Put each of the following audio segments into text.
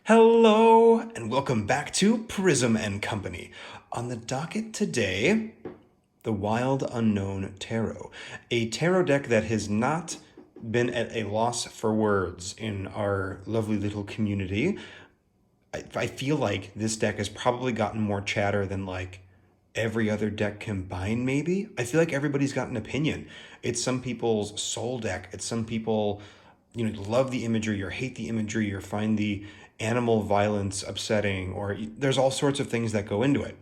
Hello and welcome back to Prism and Company. On the docket today, the Wild Unknown Tarot, a tarot deck that has not been at a loss for words in our lovely little community. I feel like this deck has probably gotten more chatter than like every other deck combined, maybe. I feel like everybody's got an opinion. It's some people's soul deck. It's some people, love the imagery or hate the imagery or find the animal violence upsetting, or there's all sorts of things that go into it.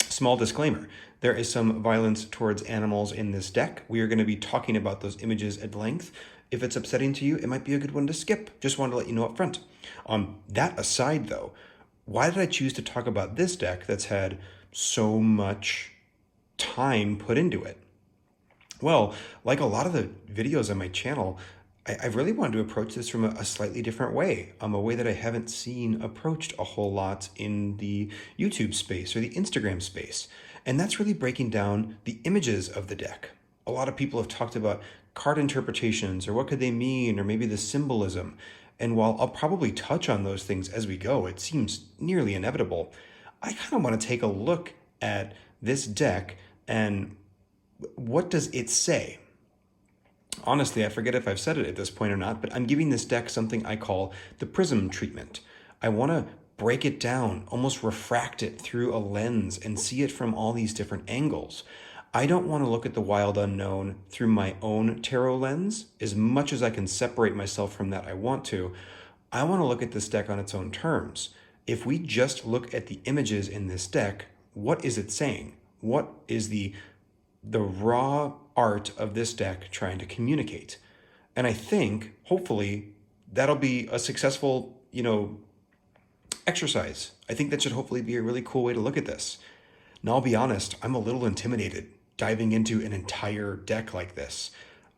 Small disclaimer, there is some violence towards animals in this deck. We are going to be talking about those images at length. If it's upsetting to you, it might be a good one to skip. Just wanted to let you know up front. That aside, though, why did I choose to talk about this deck that's had so much time put into it? Well, like a lot of the videos on my channel, I really wanted to approach this from a slightly different way, a way that I haven't seen approached a whole lot in the YouTube space or the Instagram space. And that's really breaking down the images of the deck. A lot of people have talked about card interpretations or what could they mean, or maybe the symbolism. And while I'll probably touch on those things as we go, it seems nearly inevitable. I kind of want to take a look at this deck and what does it say? Honestly, I forget if I've said it at this point or not, but I'm giving this deck something I call the Prism Treatment. I want to break it down, almost refract it through a lens and see it from all these different angles. I don't want to look at the Wild Unknown through my own tarot lens. As much as I can separate myself from that, I want to. I want to look at this deck on its own terms. If we just look at the images in this deck, what is it saying? What is the raw art of this deck trying to communicate? And I think, hopefully, that'll be a successful, exercise. I think that should hopefully be a really cool way to look at this. Now, I'll be honest, I'm a little intimidated diving into an entire deck like this.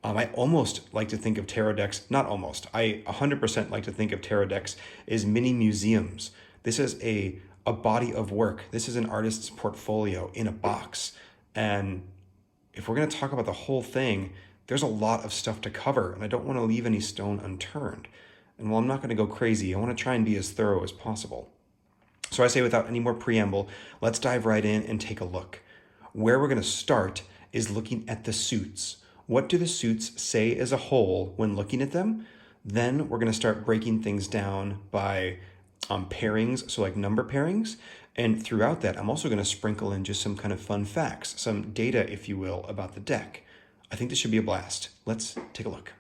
I almost like to think of tarot decks, not almost, I 100% like to think of tarot decks as mini museums. This is a body of work. This is an artist's portfolio in a box. And if we're going to talk about the whole thing, there's a lot of stuff to cover, and I don't want to leave any stone unturned. And while I'm not going to go crazy, I want to try and be as thorough as possible. So I say, without any more preamble, let's dive right in and take a look. Where we're going to start is looking at the suits. What do the suits say as a whole when looking at them? Then we're going to start breaking things down by pairings, so like number pairings. And throughout that, I'm also going to sprinkle in just some kind of fun facts, some data, if you will, about the deck. I think this should be a blast. Let's take a look.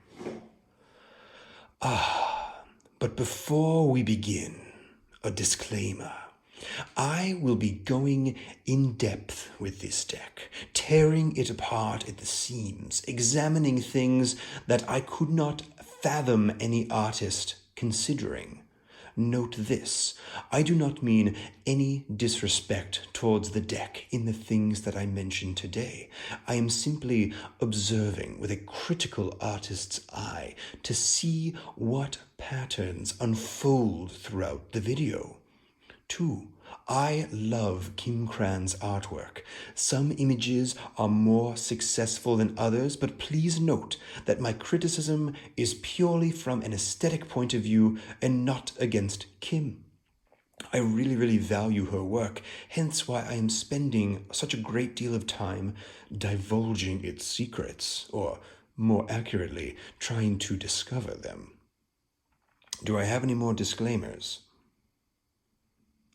But before we begin, a disclaimer. I will be going in depth with this deck, tearing it apart at the seams, examining things that I could not fathom any artist considering. Note this, I do not mean any disrespect towards the deck in the things that I mention today. I am simply observing with a critical artist's eye to see what patterns unfold throughout the video. 2. I love Kim Cran's artwork. Some images are more successful than others, but please note that my criticism is purely from an aesthetic point of view and not against Kim. I really, really value her work, hence why I am spending such a great deal of time divulging its secrets, or more accurately, trying to discover them. Do I have any more disclaimers?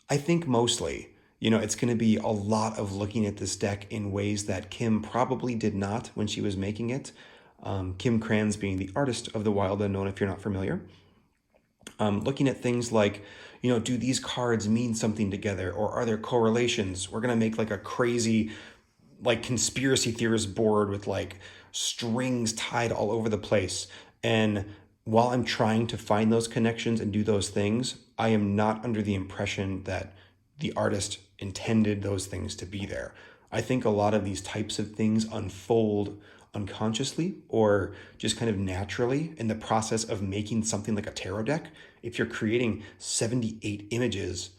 I think mostly, it's going to be a lot of looking at this deck in ways that Kim probably did not when she was making it. Kim Cran's being the artist of the Wild Unknown, if you're not familiar. Looking at things like, do these cards mean something together, or are there correlations? We're going to make like a crazy, like conspiracy theorist board with like strings tied all over the place. And while I'm trying to find those connections and do those things, I am not under the impression that the artist intended those things to be there. I think a lot of these types of things unfold unconsciously or just kind of naturally in the process of making something like a tarot deck. If you're creating 78 images,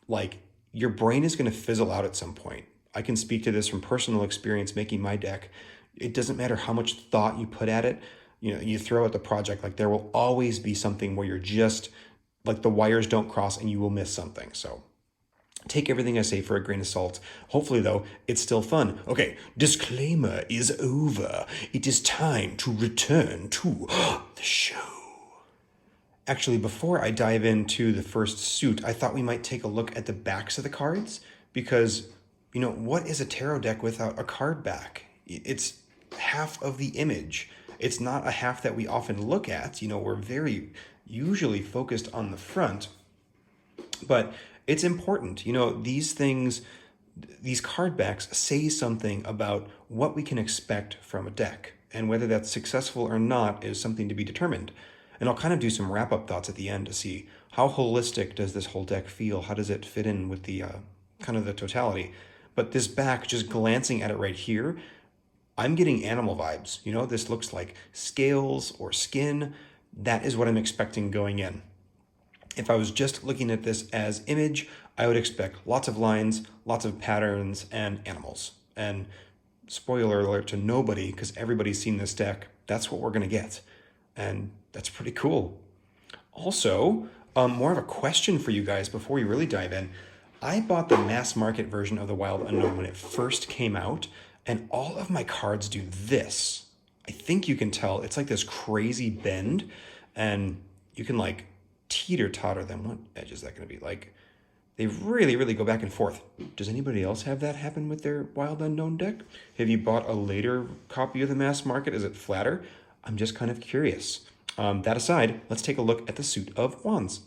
like your brain is going to fizzle out at some point. I can speak to this from personal experience making my deck. It doesn't matter how much thought you put at it. You throw at the project, like there will always be something where you're just like the wires don't cross and you will miss something. So take everything I say for a grain of salt. Hopefully, though, it's still fun. Okay, disclaimer is over. It is time to return to the show. Actually, before I dive into the first suit, I thought we might take a look at the backs of the cards because, what is a tarot deck without a card back? It's half of the image. It's not a half that we often look at. We're very usually focused on the front, but it's important. These things, these card backs say something about what we can expect from a deck, and whether that's successful or not is something to be determined. And I'll kind of do some wrap-up thoughts at the end to see how holistic does this whole deck feel? How does it fit in with the kind of the totality? But this back, just glancing at it right here, I'm getting animal vibes. This looks like scales or skin. That is what I'm expecting going in. If I was just looking at this as image, I would expect lots of lines, lots of patterns, and animals. And spoiler alert to nobody, because everybody's seen this deck, that's what we're going to get. And that's pretty cool. Also, more of a question for you guys before we really dive in. I bought the mass market version of the Wild Unknown when it first came out, and all of my cards do this. I think you can tell. It's like this crazy bend, and you can like teeter-totter them. What edge is that going to be? Like, they really, really go back and forth. Does anybody else have that happen with their Wild Unknown deck? Have you bought a later copy of the mass market? Is it flatter? I'm just kind of curious. That aside, let's take a look at the suit of wands.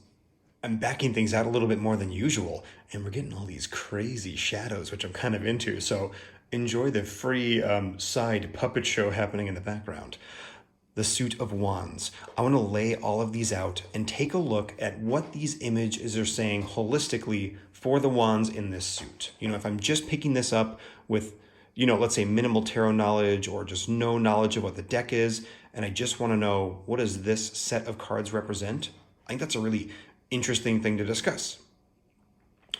I'm backing things out a little bit more than usual, and we're getting all these crazy shadows, which I'm kind of into. So enjoy the free side puppet show happening in the background. The suit of wands. I want to lay all of these out and take a look at what these images are saying holistically for the wands in this suit. If I'm just picking this up with, let's say minimal tarot knowledge or just no knowledge of what the deck is, and I just want to know what does this set of cards represent, I think that's a really interesting thing to discuss.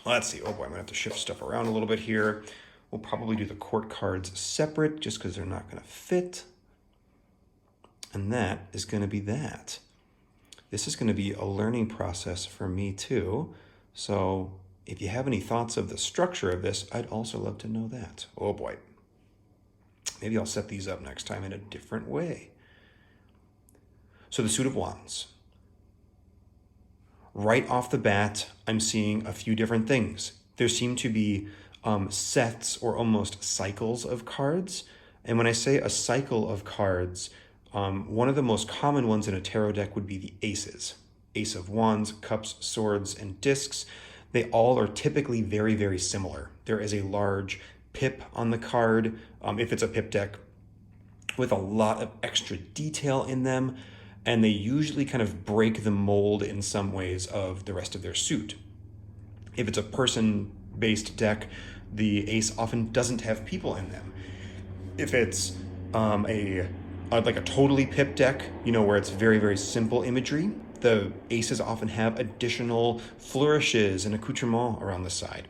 Let's see. Oh boy, I'm going to have to shift stuff around a little bit here. We'll probably do the court cards separate just because they're not going to fit. And that is going to be that. This is going to be a learning process for me too. So if you have any thoughts of the structure of this, I'd also love to know that. Oh boy. Maybe I'll set these up next time in a different way. So the suit of wands. Right off the bat, I'm seeing a few different things. There seem to be sets or almost cycles of cards. And when I say a cycle of cards, one of the most common ones in a tarot deck would be the aces. Ace of wands, cups, swords, and discs. They all are typically very, very similar. There is a large pip on the card, if it's a pip deck, with a lot of extra detail in them. And they usually kind of break the mold in some ways of the rest of their suit. If it's a person-based deck, the ace often doesn't have people in them. If it's like a totally pip deck, where it's very, very simple imagery, the aces often have additional flourishes and accoutrements around the side.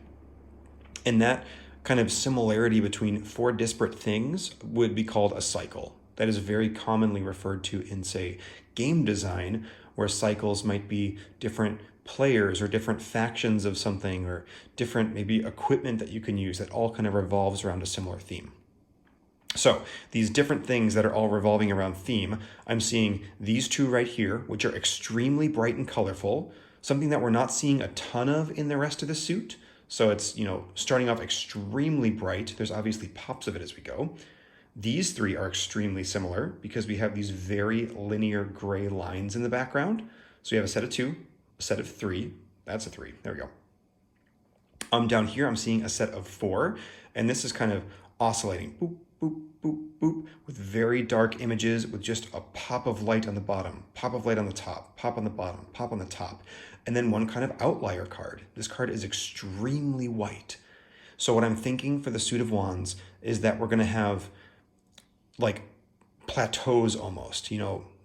And that kind of similarity between four disparate things would be called a cycle. That is very commonly referred to in, say, game design, where cycles might be different players or different factions of something or different maybe equipment that you can use that all kind of revolves around a similar theme. So these different things that are all revolving around theme, I'm seeing these two right here, which are extremely bright and colorful, something that we're not seeing a ton of in the rest of the suit. So it's, starting off extremely bright. There's obviously pops of it as we go. These three are extremely similar because we have these very linear gray lines in the background. So we have a set of 2, a set of 3. That's a 3. There we go. Down here, I'm seeing a set of 4, and this is kind of oscillating. Boop, boop, boop, boop, with very dark images with just a pop of light on the bottom, pop of light on the top, pop on the bottom, pop on the top, and then one kind of outlier card. This card is extremely white. So what I'm thinking for the suit of wands is that we're going to have like plateaus almost,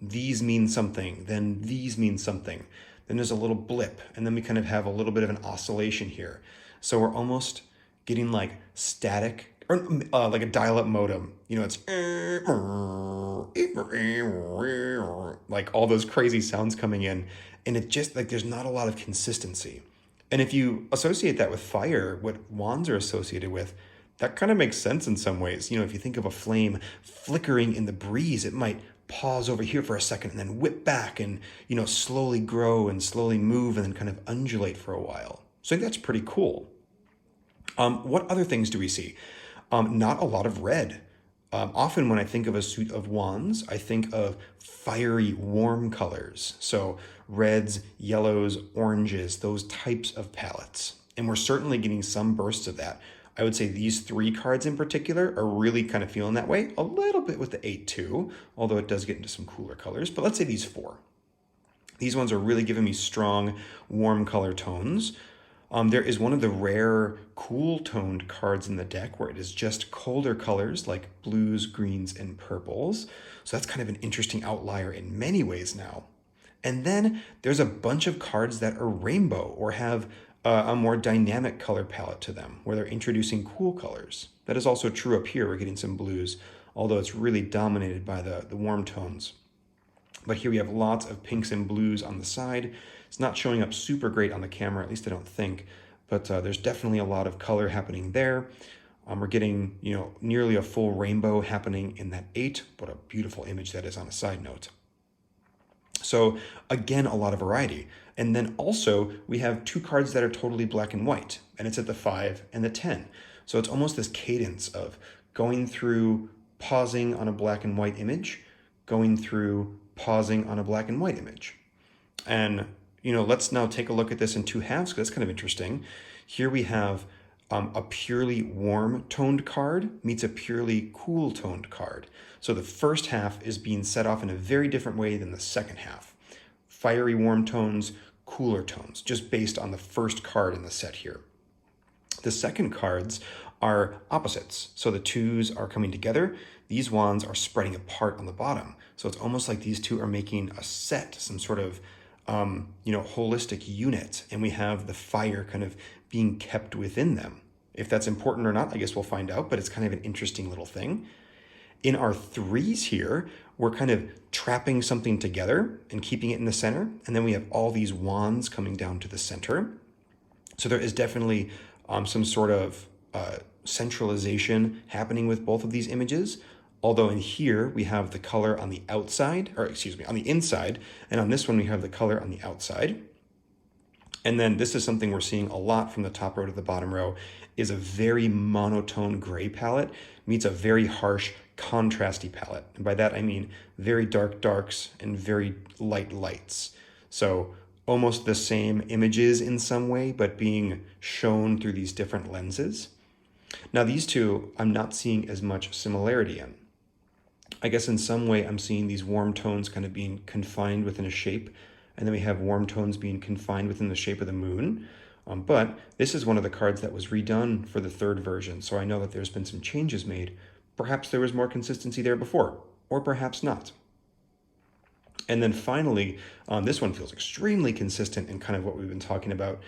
these mean something, then these mean something. Then there's a little blip, and then we kind of have a little bit of an oscillation here. So we're almost getting like static or like a dial-up modem. You know, it's like all those crazy sounds coming in, and it just like there's not a lot of consistency. And if you associate that with fire, what wands are associated with, that kind of makes sense in some ways. You know, if you think of a flame flickering in the breeze, it might pause over here for a second and then whip back and, you know, slowly grow and slowly move and then kind of undulate for a while. So I think that's pretty cool. What other things do we see? Not a lot of red. Often when I think of a suit of wands, I think of fiery, warm colors. So reds, yellows, oranges, those types of palettes. And we're certainly getting some bursts of that. I would say these 3 cards in particular are really kind of feeling that way. A little bit with the 8 too, although it does get into some cooler colors. But let's say these 4. These ones are really giving me strong, warm color tones. There is one of the rare cool toned cards in the deck where it is just colder colors like blues, greens, and purples. So that's kind of an interesting outlier in many ways now. And then there's a bunch of cards that are rainbow or have a more dynamic color palette to them where they're introducing cool colors. That is also true up here. We're getting some blues, although it's really dominated by the warm tones. But here we have lots of pinks and blues on the side. It's not showing up super great on the camera, at least I don't think, but there's definitely a lot of color happening there. We're getting, you know, nearly a full rainbow happening in that 8. What a beautiful image that is on a side note. So again, a lot of variety. And then also we have 2 cards that are totally black and white, and it's at the 5 and the 10. So it's almost this cadence of going through, pausing on a black and white image, going through, pausing on a black and white image. And, you know, let's now take a look at this in 2 halves, because that's kind of interesting. Here we have a purely warm toned card meets a purely cool toned card. So the first half is being set off in a very different way than the second half. Fiery warm tones, cooler tones, just based on the first card in the set here. The second cards are opposites. So the 2s are coming together. These wands are spreading apart on the bottom. So it's almost like these 2 are making a set, some sort of you know, holistic unit, and we have the fire kind of being kept within them. If that's important or not, I guess we'll find out, but it's kind of an interesting little thing. In our 3s here, we're kind of trapping something together and keeping it in the center, and then we have all these wands coming down to the center. So there is definitely some sort of centralization happening with both of these images. Although in here we have the color on the outside, or excuse me, on the inside, and on this one we have the color on the outside. And then this is something we're seeing a lot from the top row to the bottom row, is a very monotone gray palette meets a very harsh contrasty palette. And by that I mean very dark darks and very light lights. So almost the same images in some way, but being shown through these different lenses. Now these 2 I'm not seeing as much similarity in. I guess in some way I'm seeing these warm tones kind of being confined within a shape, and then we have warm tones being confined within the shape of the moon. But this is one of the cards that was redone for the 3rd version, so I know that there's been some changes made. Perhaps there was more consistency there before, or perhaps not. And then finally, this one feels extremely consistent in kind of what we've been talking about.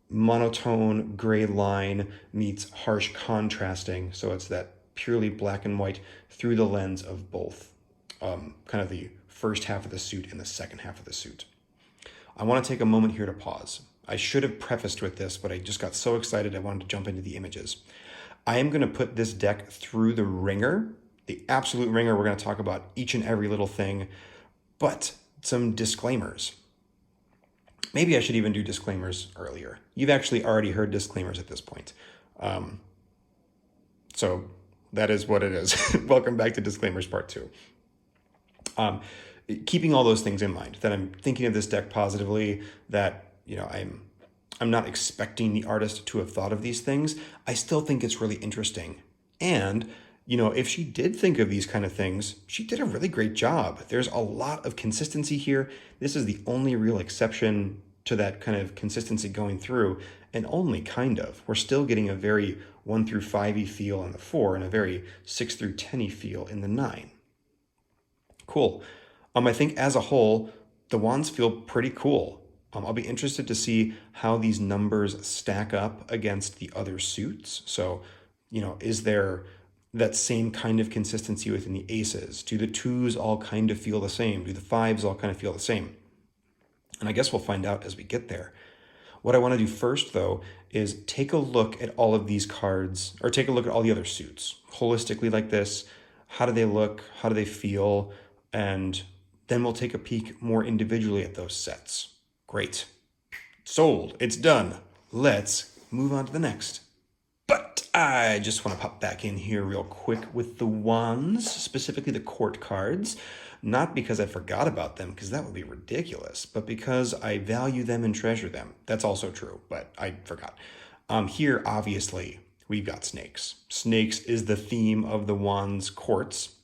Monotone gray line meets harsh contrasting, so it's that purely black and white through the lens of both kind of the first half of the suit and the second half of the suit. I want to take a moment here to pause. I should have prefaced with this, but I just got so excited I wanted to jump into the images. I am going to put this deck through the ringer, the absolute ringer. We're going to talk about each and every little thing, but some disclaimers. Maybe I should even do disclaimers earlier. You've actually already heard disclaimers at this point. So that is what it is. Welcome back to disclaimers part 2. Keeping all those things in mind, that I'm thinking of this deck positively, that, you know, I'm not expecting the artist to have thought of these things. I still think it's really interesting. And, you know, if she did think of these kind of things, she did a really great job. There's a lot of consistency here. This is the only real exception to that kind of consistency going through, and only kind of. We're still getting a very 1 through 5-y feel in the 4 and a very 6 through 10-y feel in the 9. Cool. I think as a whole, the wands feel pretty cool. I'll be interested to see how these numbers stack up against the other suits. So, is there that same kind of consistency within the aces? Do the twos all kind of feel the same? Do the fives all kind of feel the same? And I guess we'll find out as we get there. What I want to do first, though, is take a look at all of these cards, or take a look at all the other suits holistically like this. How do they look? How do they feel? And then we'll take a peek more individually at those sets. Great. Sold. It's done. Let's move on to the next. But I just want to pop back in here real quick with the wands, specifically the court cards. Not because I forgot about them, because that would be ridiculous, but because I value them and treasure them. That's also true, but I forgot. Here, obviously, we've got snakes. Snakes is the theme of the wands courts,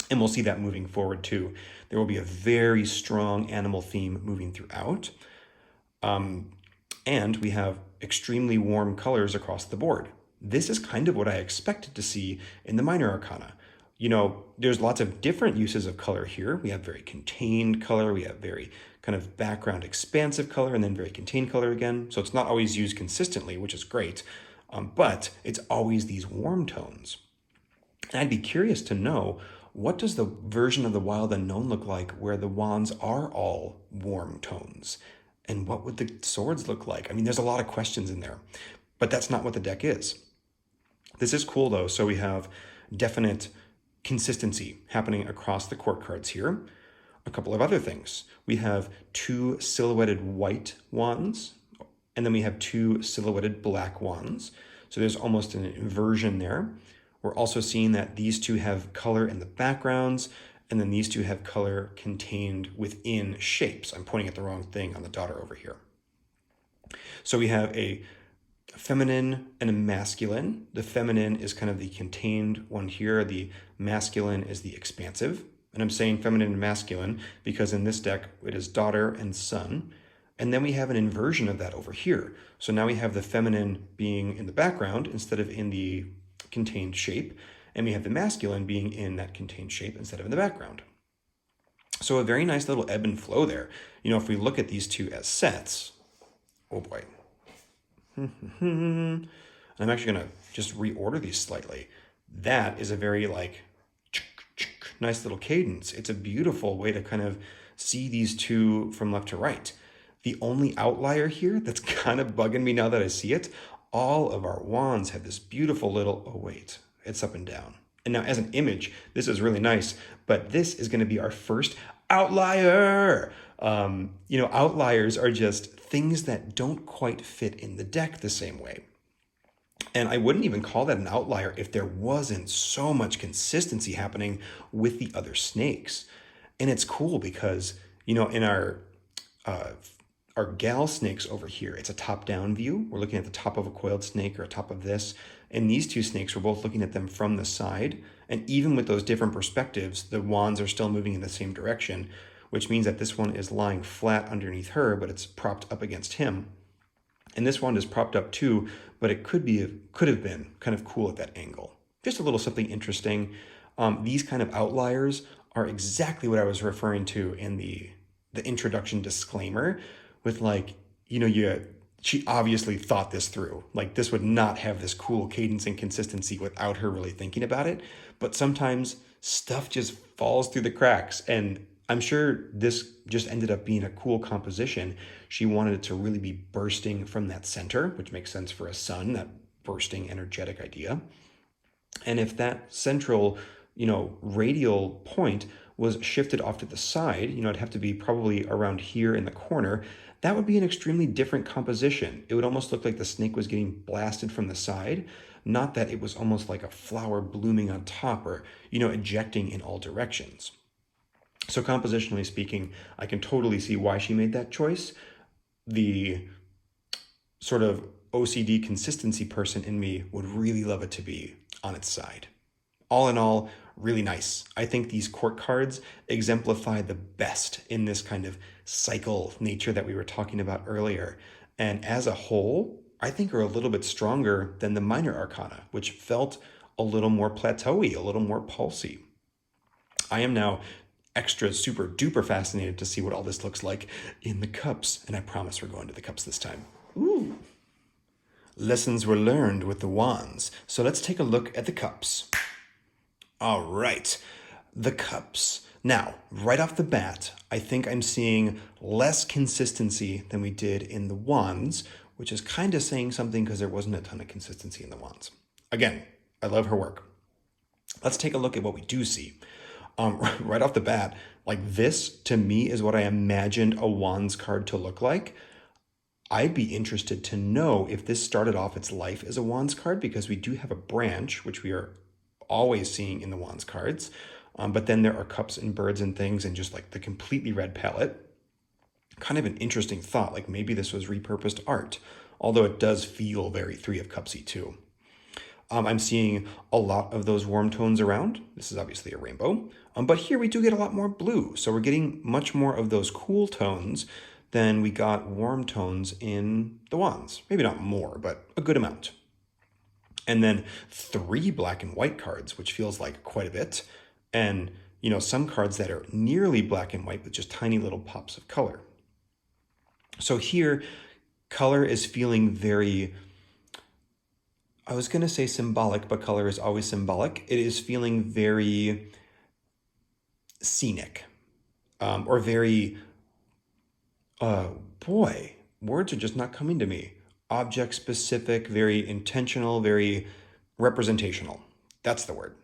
and we'll see that moving forward too. There will be a very strong animal theme moving throughout. And we have extremely warm colors across the board. This is kind of what I expected to see in the minor arcana. There's lots of different uses of color here. We have very contained color, we have very kind of background expansive color, and then very contained color again. So it's not always used consistently, which is great, but it's always these warm tones. And I'd be curious to know, what does the version of the Wild Unknown look like where the wands are all warm tones? And what would the swords look like? I mean, there's a lot of questions in there, but that's not what the deck is. This is cool though. So we have definite consistency happening across the court cards here. A couple of other things. We have 2 silhouetted white wands, and then we have 2 silhouetted black wands. So there's almost an inversion there. We're also seeing that these 2 have color in the backgrounds, and then these 2 have color contained within shapes. I'm pointing at the wrong thing on the daughter over here. So we have a feminine and a masculine. The feminine is kind of the contained one here. The masculine is the expansive. And I'm saying feminine and masculine because in this deck, it is daughter and son. And then we have an inversion of that over here. So now we have the feminine being in the background instead of in the contained shape. And we have the masculine being in that contained shape instead of in the background. So a very nice little ebb and flow there. If we look at these 2 as sets, oh boy. I'm actually going to just reorder these slightly. That is a very nice little cadence. It's a beautiful way to kind of see these 2 from left to right. The only outlier here that's kind of bugging me now that I see it, all of our wands have this beautiful little, oh wait, it's up and down. And now as an image, this is really nice, but this is going to be our first outlier. Outliers are just things that don't quite fit in the deck the same way. And I wouldn't even call that an outlier if there wasn't so much consistency happening with the other snakes. And it's cool because, in our gal snakes over here, it's a top-down view. We're looking at the top of a coiled snake or a top of this. And these 2 snakes, we're both looking at them from the side. And even with those different perspectives, the wands are still moving in the same direction, which means that this one is lying flat underneath her, but it's propped up against him. And this wand is propped up too, but it could have been kind of cool at that angle. Just a little something interesting. These kind of outliers are exactly what I was referring to in the introduction disclaimer with she obviously thought this through. This would not have this cool cadence and consistency without her really thinking about it. But sometimes stuff just falls through the cracks. And I'm sure this just ended up being a cool composition. She wanted it to really be bursting from that center, which makes sense for a sun, that bursting energetic idea. And if that central, radial point was shifted off to the side, it'd have to be probably around here in the corner. That would be an extremely different composition. It would almost look like the snake was getting blasted from the side, not that it was almost like a flower blooming on top or, ejecting in all directions. So compositionally speaking, I can totally see why she made that choice. The sort of OCD consistency person in me would really love it to be on its side. All in all, really nice. I think these court cards exemplify the best in this kind of cycle nature that we were talking about earlier. And as a whole, I think are a little bit stronger than the minor arcana, which felt a little more plateauy, a little more pulsy. I am now extra super duper fascinated to see what all this looks like in the cups. And I promise we're going to the cups this time. Ooh. Lessons were learned with the wands. So let's take a look at the cups. All right, the cups. Now, right off the bat, I think I'm seeing less consistency than we did in the wands, which is kind of saying something because there wasn't a ton of consistency in the wands. Again, I love her work. Let's take a look at what we do see. Right off the bat, like this to me is what I imagined a wands card to look like. I'd be interested to know if this started off its life as a wands card, because we do have a branch, which we are always seeing in the wands cards. But then there are cups and birds and things and just like the completely red palette. Kind of an interesting thought, like maybe this was repurposed art, although it does feel very Three of Cupsy too. I'm seeing a lot of those warm tones around. This is obviously a rainbow, but here we do get a lot more blue. So we're getting much more of those cool tones than we got warm tones in the wands. Maybe not more, but a good amount. And then 3 black and white cards, which feels like quite a bit. And, you know, some cards that are nearly black and white with just tiny little pops of color. So here, color is feeling very, I was going to say symbolic, but color is always symbolic. It is feeling very scenic, or very, boy, words are just not coming to me. Object specific, very intentional, very representational. That's the word.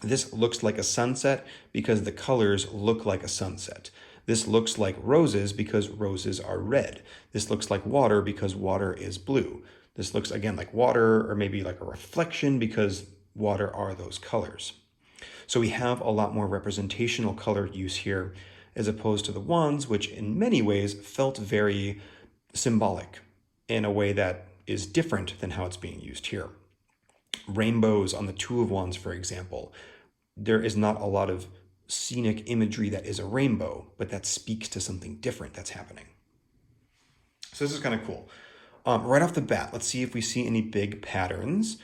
This looks like a sunset because the colors look like a sunset. This looks like roses because roses are red. This looks like water because water is blue. This looks, again, like water, or maybe like a reflection because water are those colors. So we have a lot more representational color use here, as opposed to the wands, which in many ways felt very symbolic in a way that is different than how it's being used here. Rainbows on the Two of Wands, for example, there is not a lot of scenic imagery that is a rainbow, but that speaks to something different that's happening. So this is kind of cool. Right off the bat, let's see if we see any big patterns.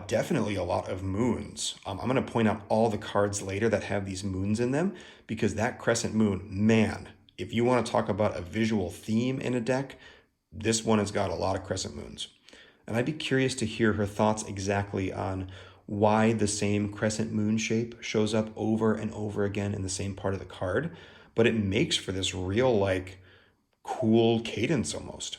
Definitely a lot of moons. I'm going to point out all the cards later that have these moons in them, because that crescent moon, man, if you want to talk about a visual theme in a deck, this one has got a lot of crescent moons. And I'd be curious to hear her thoughts exactly on why the same crescent moon shape shows up over and over again in the same part of the card, but it makes for this real, like, cool cadence almost.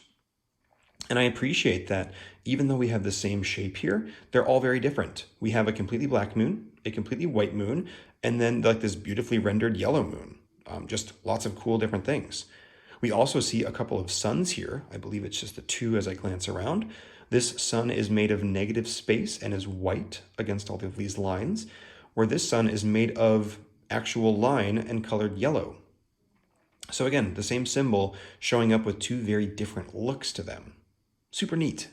And I appreciate that even though we have the same shape here, they're all very different. We have a completely black moon, a completely white moon, and then like this beautifully rendered yellow moon. Just lots of cool different things. We also see a couple of suns here. I believe it's just the 2 as I glance around. This sun is made of negative space and is white against all of these lines, where this sun is made of actual line and colored yellow. So again, the same symbol showing up with 2 very different looks to them. Super neat.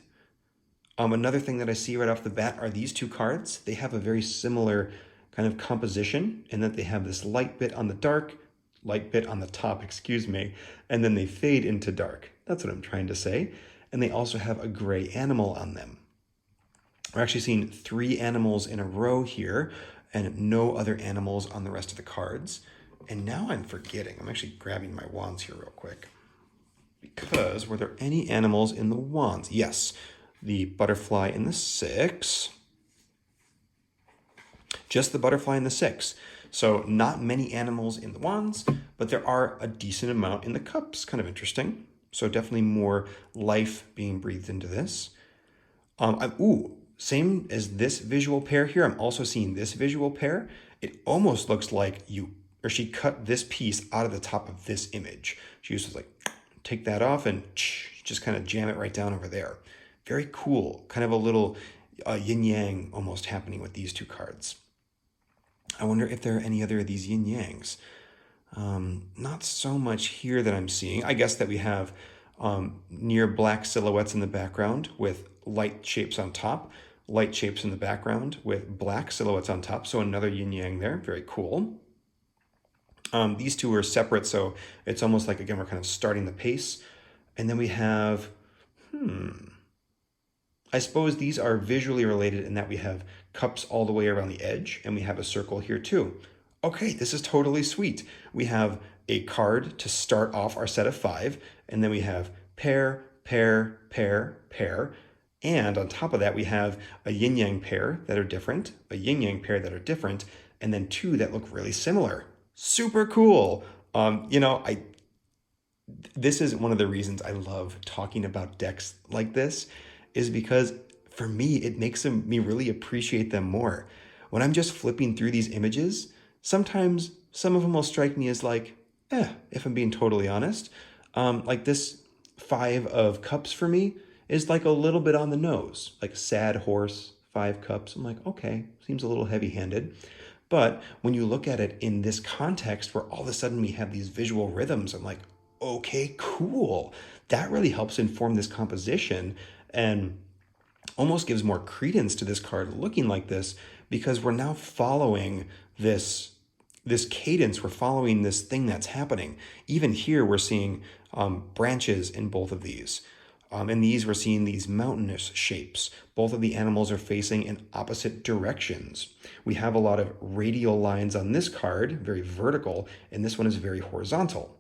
Another thing that I see right off the bat are these 2 cards. They have a very similar kind of composition in that they have this light bit on the dark, light bit on the top, excuse me, and then they fade into dark. That's what I'm trying to say. And they also have a gray animal on them. We're actually seeing 3 animals in a row here and no other animals on the rest of the cards. And now I'm forgetting. I'm actually grabbing my wands here real quick. Because were there any animals in the wands? Yes, the butterfly in the 6. Just the butterfly in the 6. So not many animals in the wands, but there are a decent amount in the cups. Kind of interesting. So definitely more life being breathed into this. Same as this visual pair here. I'm also seeing this visual pair. It almost looks like she cut this piece out of the top of this image. She used to like take that off and just kind of jam it right down over there. Very cool. Kind of a little yin-yang almost happening with these 2 cards. I wonder if there are any other of these yin-yangs. Not so much here that I'm seeing. I guess that we have near black silhouettes in the background with light shapes on top, light shapes in the background with black silhouettes on top. So another yin-yang there. Very cool. These 2 are separate, so it's almost like, again, we're kind of starting the pace. And then we have, I suppose these are visually related in that we have cups all the way around the edge, and we have a circle here too. Okay, this is totally sweet. We have a card to start off our set of 5, and then we have pair, pair, pair, pair, And on top of that, we have a yin-yang pair that are different, a yin-yang pair that are different, and then two that look really similar. Super cool. This is one of the reasons I love talking about decks like this, is because for me, it makes me really appreciate them more. When I'm just flipping through these images, sometimes some of them will strike me as like, if I'm being totally honest. Like this Five of Cups for me is like a little bit on the nose, like sad horse, 5 cups. I'm like, okay, seems a little heavy-handed. But when you look at it in this context where all of a sudden we have these visual rhythms, I'm like, okay, cool. That really helps inform this composition and almost gives more credence to this card looking like this, because we're now following this cadence, we're following this thing that's happening. Even here, we're seeing branches in both of these. In these, we're seeing these mountainous shapes. Both of the animals are facing in opposite directions. We have a lot of radial lines on this card, very vertical, and this one is very horizontal.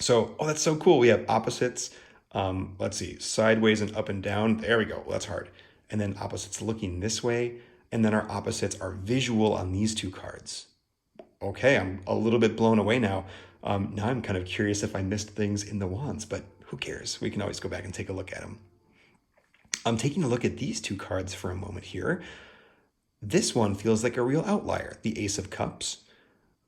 So, that's so cool. We have opposites, let's see, sideways and up and down. There we go. Well, that's hard. And then opposites looking this way. And then our opposites are visual on these two cards. Okay, I'm a little bit blown away now. Now I'm kind of curious if I missed things in the wands, but who cares? We can always go back and take a look at them. I'm taking a look at these two cards for a moment here. This one feels like a real outlier, the Ace of Cups.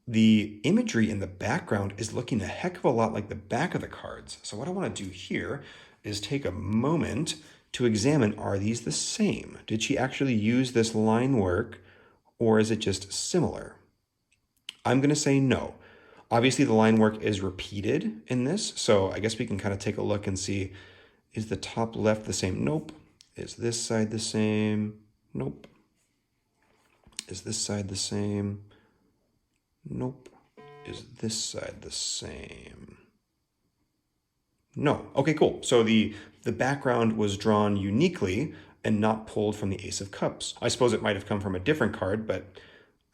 The imagery in the background is looking a heck of a lot like the back of the cards. So what I want to do here is take a moment to examine, are these the same? Did she actually use this line work, or is it just similar? I'm going to say no. Obviously, the line work is repeated in this, so I guess we can kind of take a look and see, is the top left the same? Nope. Is this side the same? Nope. Is this side the same? Nope. Is this side the same? No. Okay, cool. So the background was drawn uniquely and not pulled from the Ace of Cups. I suppose it might have come from a different card, but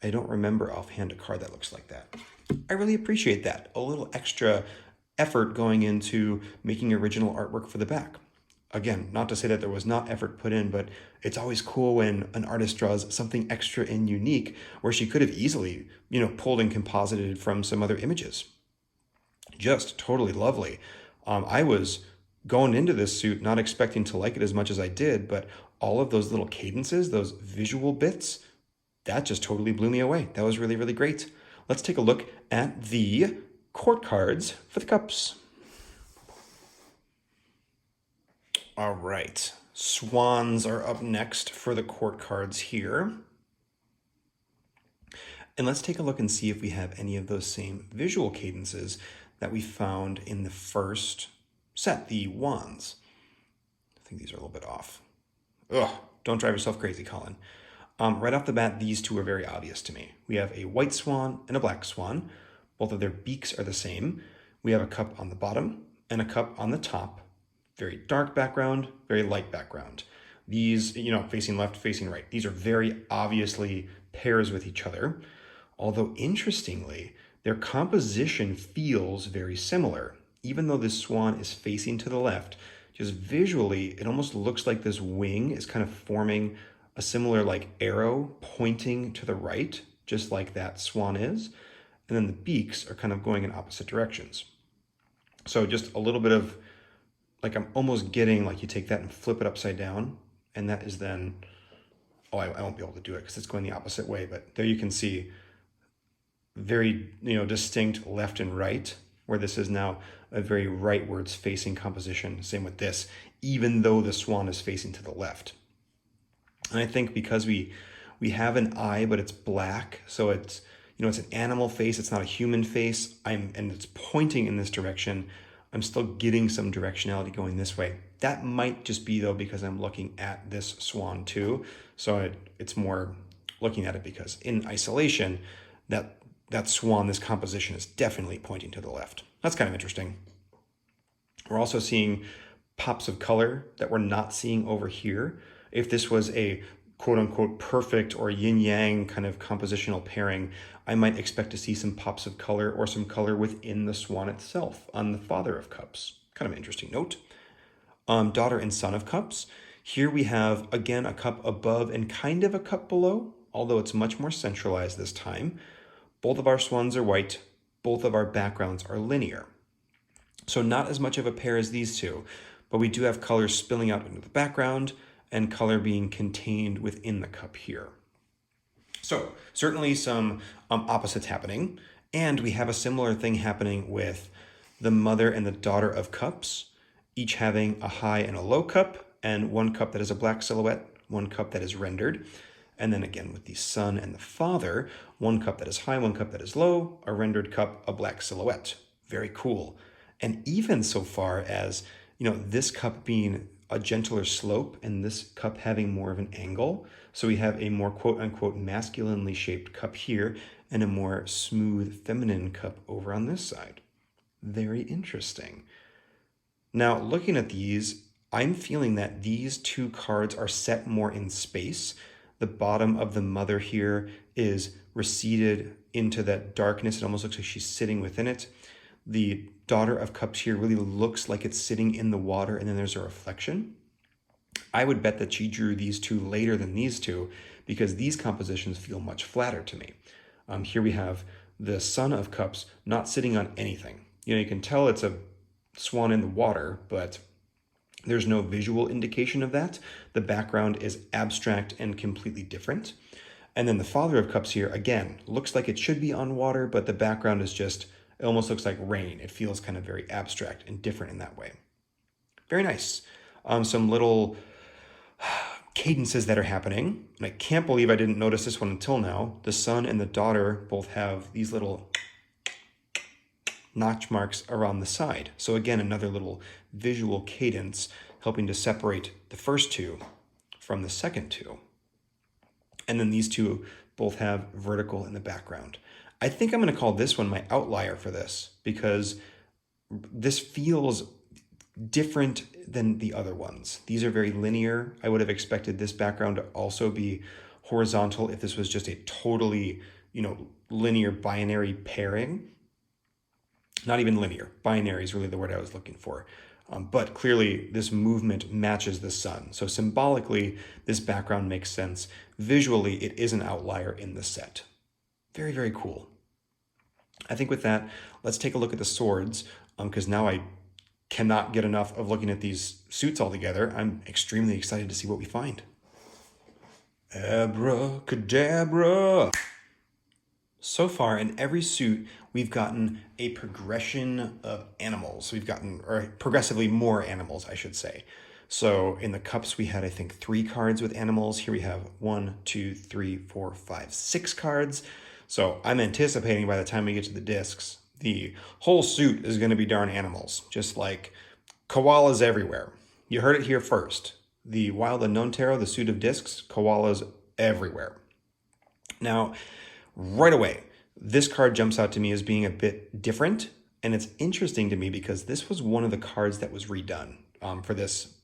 I don't remember offhand a card that looks like that. I really appreciate that. A little extra effort going into making original artwork for the back. Again, not to say that there was not effort put in, but it's always cool when an artist draws something extra and unique where she could have easily, pulled and composited from some other images. Just totally lovely. I was going into this suit not expecting to like it as much as I did, but all of those little cadences, those visual bits, that just totally blew me away. That was really, really great. Let's take a look at the court cards for the cups. All right, swans are up next for the court cards here. And let's take a look and see if we have any of those same visual cadences that we found in the first set, the wands. I think these are a little bit off. Ugh, don't drive yourself crazy, Colin. Right off the bat, these two are very obvious to me. We have a white swan and a black swan. Both of their beaks are the same. We have a cup on the bottom and a cup on the top. Very dark background, very light background. These, facing left, facing right. These are very obviously pairs with each other. Although interestingly, their composition feels very similar. Even though this swan is facing to the left, just visually, it almost looks like this wing is kind of forming a similar like arrow pointing to the right, just like that swan is. And then the beaks are kind of going in opposite directions. So just a little bit of, like I'm almost getting, like you take that and flip it upside down, and that is then, I won't be able to do it because it's going the opposite way, but there you can see very, distinct left and right, where this is now a very rightwards facing composition. Same with this, even though the swan is facing to the left. And I think because we have an eye, but it's black, so it's, it's an animal face, it's not a human face, and it's pointing in this direction, I'm still getting some directionality going this way. That might just be, though, because I'm looking at this swan too. So it's more looking at it because in isolation, that swan, this composition is definitely pointing to the left. That's kind of interesting. We're also seeing pops of color that we're not seeing over here. If this was a quote-unquote perfect or yin-yang kind of compositional pairing, I might expect to see some pops of color or some color within the swan itself on the Father of Cups. Kind of an interesting note. Daughter and Son of Cups. Here we have, again, a cup above and kind of a cup below, although it's much more centralized this time. Both of our swans are white. Both of our backgrounds are linear. So not as much of a pair as these two, but we do have color spilling out into the background and color being contained within the cup here. So certainly some opposites happening. And we have a similar thing happening with the mother and the daughter of cups, each having a high and a low cup, and one cup that is a black silhouette, one cup that is rendered. And then again with the son and the father, one cup that is high, one cup that is low, a rendered cup, a black silhouette. Very cool. And even so far as, this cup being a gentler slope and this cup having more of an angle. So we have a more quote unquote masculinely shaped cup here and a more smooth feminine cup over on this side. Very interesting. Now, looking at these, I'm feeling that these two cards are set more in space. The bottom of the mother here is receded into that darkness. It almost looks like she's sitting within it. The daughter of cups here really looks like it's sitting in the water, and then there's a reflection. I would bet that she drew these two later than these two because these compositions feel much flatter to me. Here we have the son of cups not sitting on anything. You can tell it's a swan in the water, but there's no visual indication of that. The background is abstract and completely different. And then the father of cups here, again, looks like it should be on water, but the background is just, it almost looks like rain. It feels kind of very abstract and different in that way. Very nice. Some little cadences that are happening. And I can't believe I didn't notice this one until now. The son and the daughter both have these little notch marks around the side. So again, another little visual cadence helping to separate the first two from the second two. And then these two both have vertical in the background. I think I'm going to call this one my outlier for this because this feels different than the other ones. These are very linear. I would have expected this background to also be horizontal if this was just a totally, linear binary pairing. Not even linear. Binary is really the word I was looking for. But clearly this movement matches the sun. So symbolically, this background makes sense. Visually, it is an outlier in the set. Very, very cool. I think with that, let's take a look at the swords, because now I cannot get enough of looking at these suits all together. I'm extremely excited to see what we find. Abracadabra! So far, in every suit, we've gotten a progression of animals. Or progressively more animals, I should say. So in the cups, we had, I think, 3 cards with animals. Here we have 1, 2, 3, 4, 5, 6 cards. So I'm anticipating by the time we get to the discs, the whole suit is going to be darn animals, just like koalas everywhere. You heard it here first. The Wild Unknown Tarot, the suit of discs, koalas everywhere. Now, right away, this card jumps out to me as being a bit different, and it's interesting to me because this was one of the cards that was redone for this.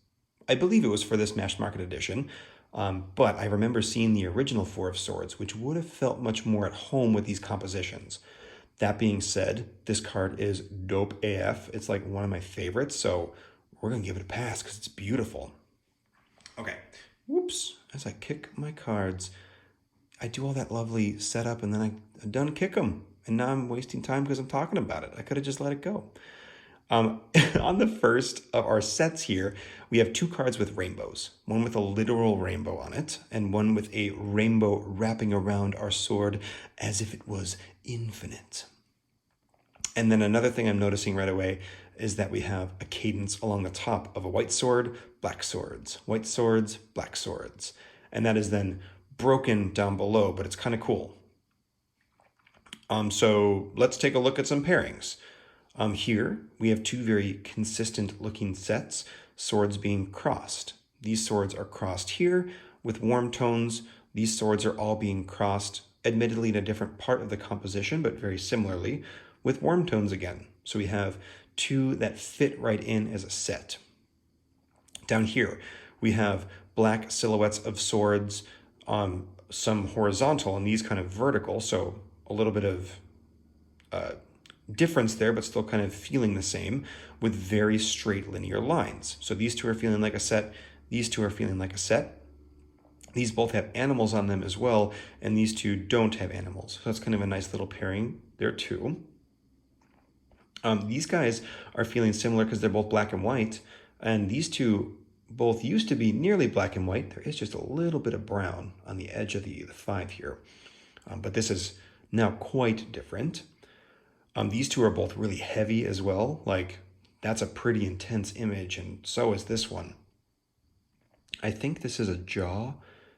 I believe it was for this Mass Market edition, but I remember seeing the original Four of Swords, which would have felt much more at home with these compositions. That being said, this card is dope AF. It's like one of my favorites, so we're going to give it a pass because it's beautiful. Okay, whoops, as I kick my cards, I do all that lovely setup and then I done kick them. And now I'm wasting time because I'm talking about it. I could have just let it go. On the first of our sets here, we have 2 cards with rainbows. One with a literal rainbow on it, and one with a rainbow wrapping around our sword as if it was infinite. And then another thing I'm noticing right away is that we have a cadence along the top of a white sword, black swords, white swords, black swords. And that is then broken down below, but it's kind of cool. So let's take a look at some pairings. Here we have 2 very consistent looking sets, swords being crossed. These swords are crossed here with warm tones. These swords are all being crossed, admittedly in a different part of the composition, but very similarly with warm tones again. So we have 2 that fit right in as a set. Down here, we have black silhouettes of swords, some horizontal and these kind of vertical. So a little bit of difference there, but still kind of feeling the same with very straight linear lines. So these 2 are feeling like a set. These two are feeling like a set. These both have animals on them as well, and these two don't have animals. So that's kind of a nice little pairing there too. These guys are feeling similar because they're both black and white, and these two both used to be nearly black and white. There is just a little bit of brown on the edge of the 5 here, but this is now quite different. These two are both really heavy as well. Like, that's a pretty intense image, and so is this one. I think this is a jaw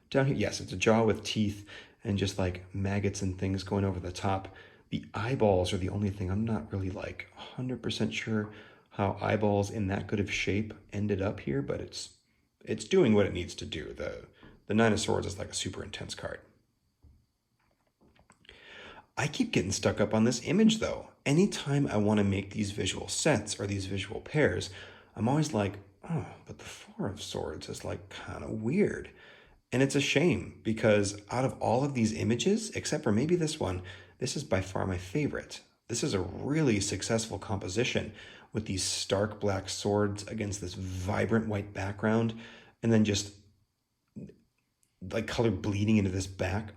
down here. Yes, it's a jaw with teeth and just like maggots and things going over the top. The eyeballs are the only thing I'm not really like 100% sure how eyeballs in that good of shape ended up here, but it's doing what it needs to do. The Nine of Swords is like a super intense card. I keep getting stuck up on this image though. Anytime I want to make these visual sets or these visual pairs, I'm always like, oh, but the Four of Swords is like kind of weird. And it's a shame because out of all of these images, except for maybe this one, this is by far my favorite. This is a really successful composition with these stark black swords against this vibrant white background, and then just like color bleeding into this black.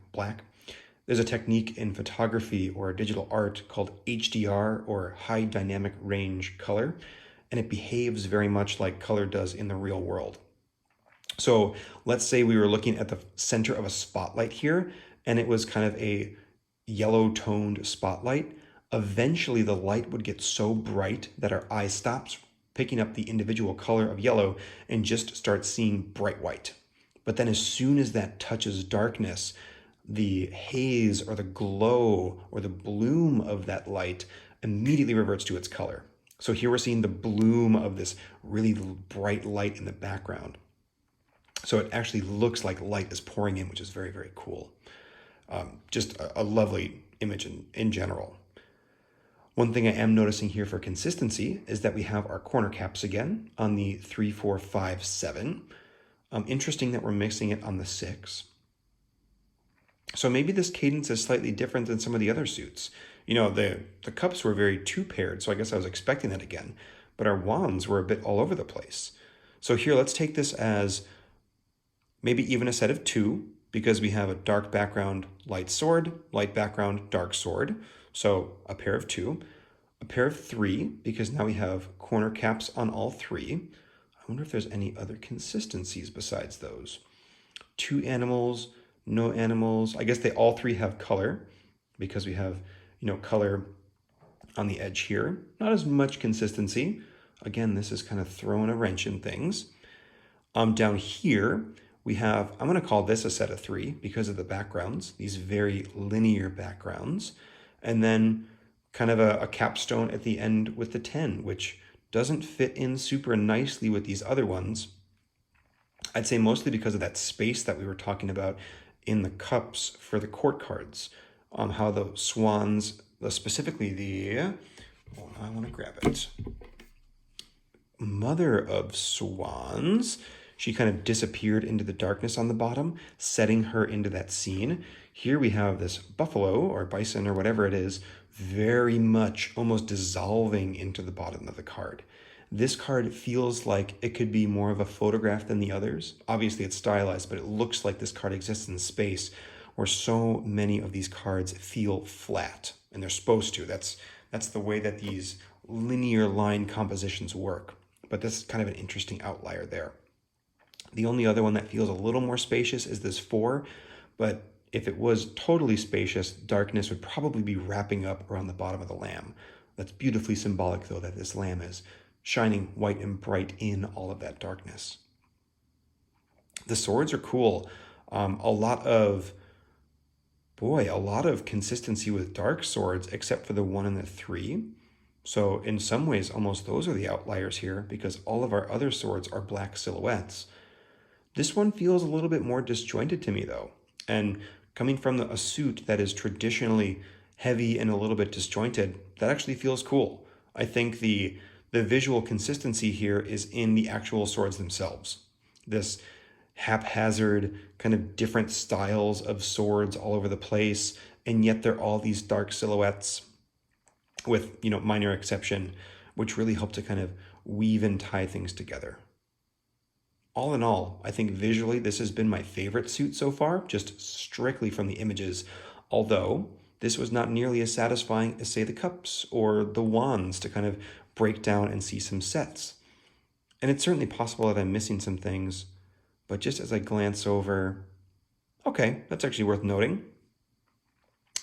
There's a technique in photography or digital art called HDR, or high dynamic range color, and it behaves very much like color does in the real world. So let's say we were looking at the center of a spotlight here, and it was kind of a yellow toned spotlight. Eventually the light would get so bright that our eye stops picking up the individual color of yellow and just starts seeing bright white. But then as soon as that touches darkness, the haze or the glow or the bloom of that light immediately reverts to its color. So here we're seeing the bloom of this really bright light in the background. So it actually looks like light is pouring in, which is very, very cool. Just a lovely image in general. One thing I am noticing here for consistency is that we have our corner caps again on the 3, 4, 5, 7. Interesting that we're mixing it on the 6. So maybe this cadence is slightly different than some of the other suits. You know, the cups were very two-paired, so I guess I was expecting that again. But our wands were a bit all over the place. So here, let's take this as maybe even a set of 2, because we have a dark background, light sword, light background, dark sword. So a pair of 2, a pair of 3, because now we have corner caps on all 3. I wonder if there's any other consistencies besides those. 2 animals, no animals. I guess they all 3 have color, because we have, color on the edge here. Not as much consistency. Again, this is kind of throwing a wrench in things. Down here, we have, I'm going to call this a set of 3 because of the backgrounds, these very linear backgrounds. And then kind of a capstone at the end with the 10, which doesn't fit in super nicely with these other ones. I'd say mostly because of that space that we were talking about in the cups for the court cards. How the swans, specifically I want to grab it. Mother of Swans, she kind of disappeared into the darkness on the bottom, setting her into that scene. Here we have this buffalo or bison or whatever it is, very much almost dissolving into the bottom of the card. This card feels like it could be more of a photograph than the others. Obviously it's stylized, but it looks like this card exists in space where so many of these cards feel flat, and they're supposed to. That's the way that these linear line compositions work. But this is kind of an interesting outlier there. The only other one that feels a little more spacious is this 4, but if it was totally spacious, darkness would probably be wrapping up around the bottom of the lamb. That's beautifully symbolic, though, that this lamb is shining white and bright in all of that darkness. The swords are cool. A lot of consistency with dark swords, except for the 1 and the 3. So in some ways, almost those are the outliers here, because all of our other swords are black silhouettes. This one feels a little bit more disjointed to me, though. And coming from a suit that is traditionally heavy and a little bit disjointed, that actually feels cool. I think the visual consistency here is in the actual swords themselves. This haphazard, kind of different styles of swords all over the place, and yet they're all these dark silhouettes with, minor exception, which really help to kind of weave and tie things together. All in all, I think visually this has been my favorite suit so far, just strictly from the images, although this was not nearly as satisfying as, say, the cups or the wands to kind of break down and see some sets. And it's certainly possible that I'm missing some things, but just as I glance over, okay, that's actually worth noting.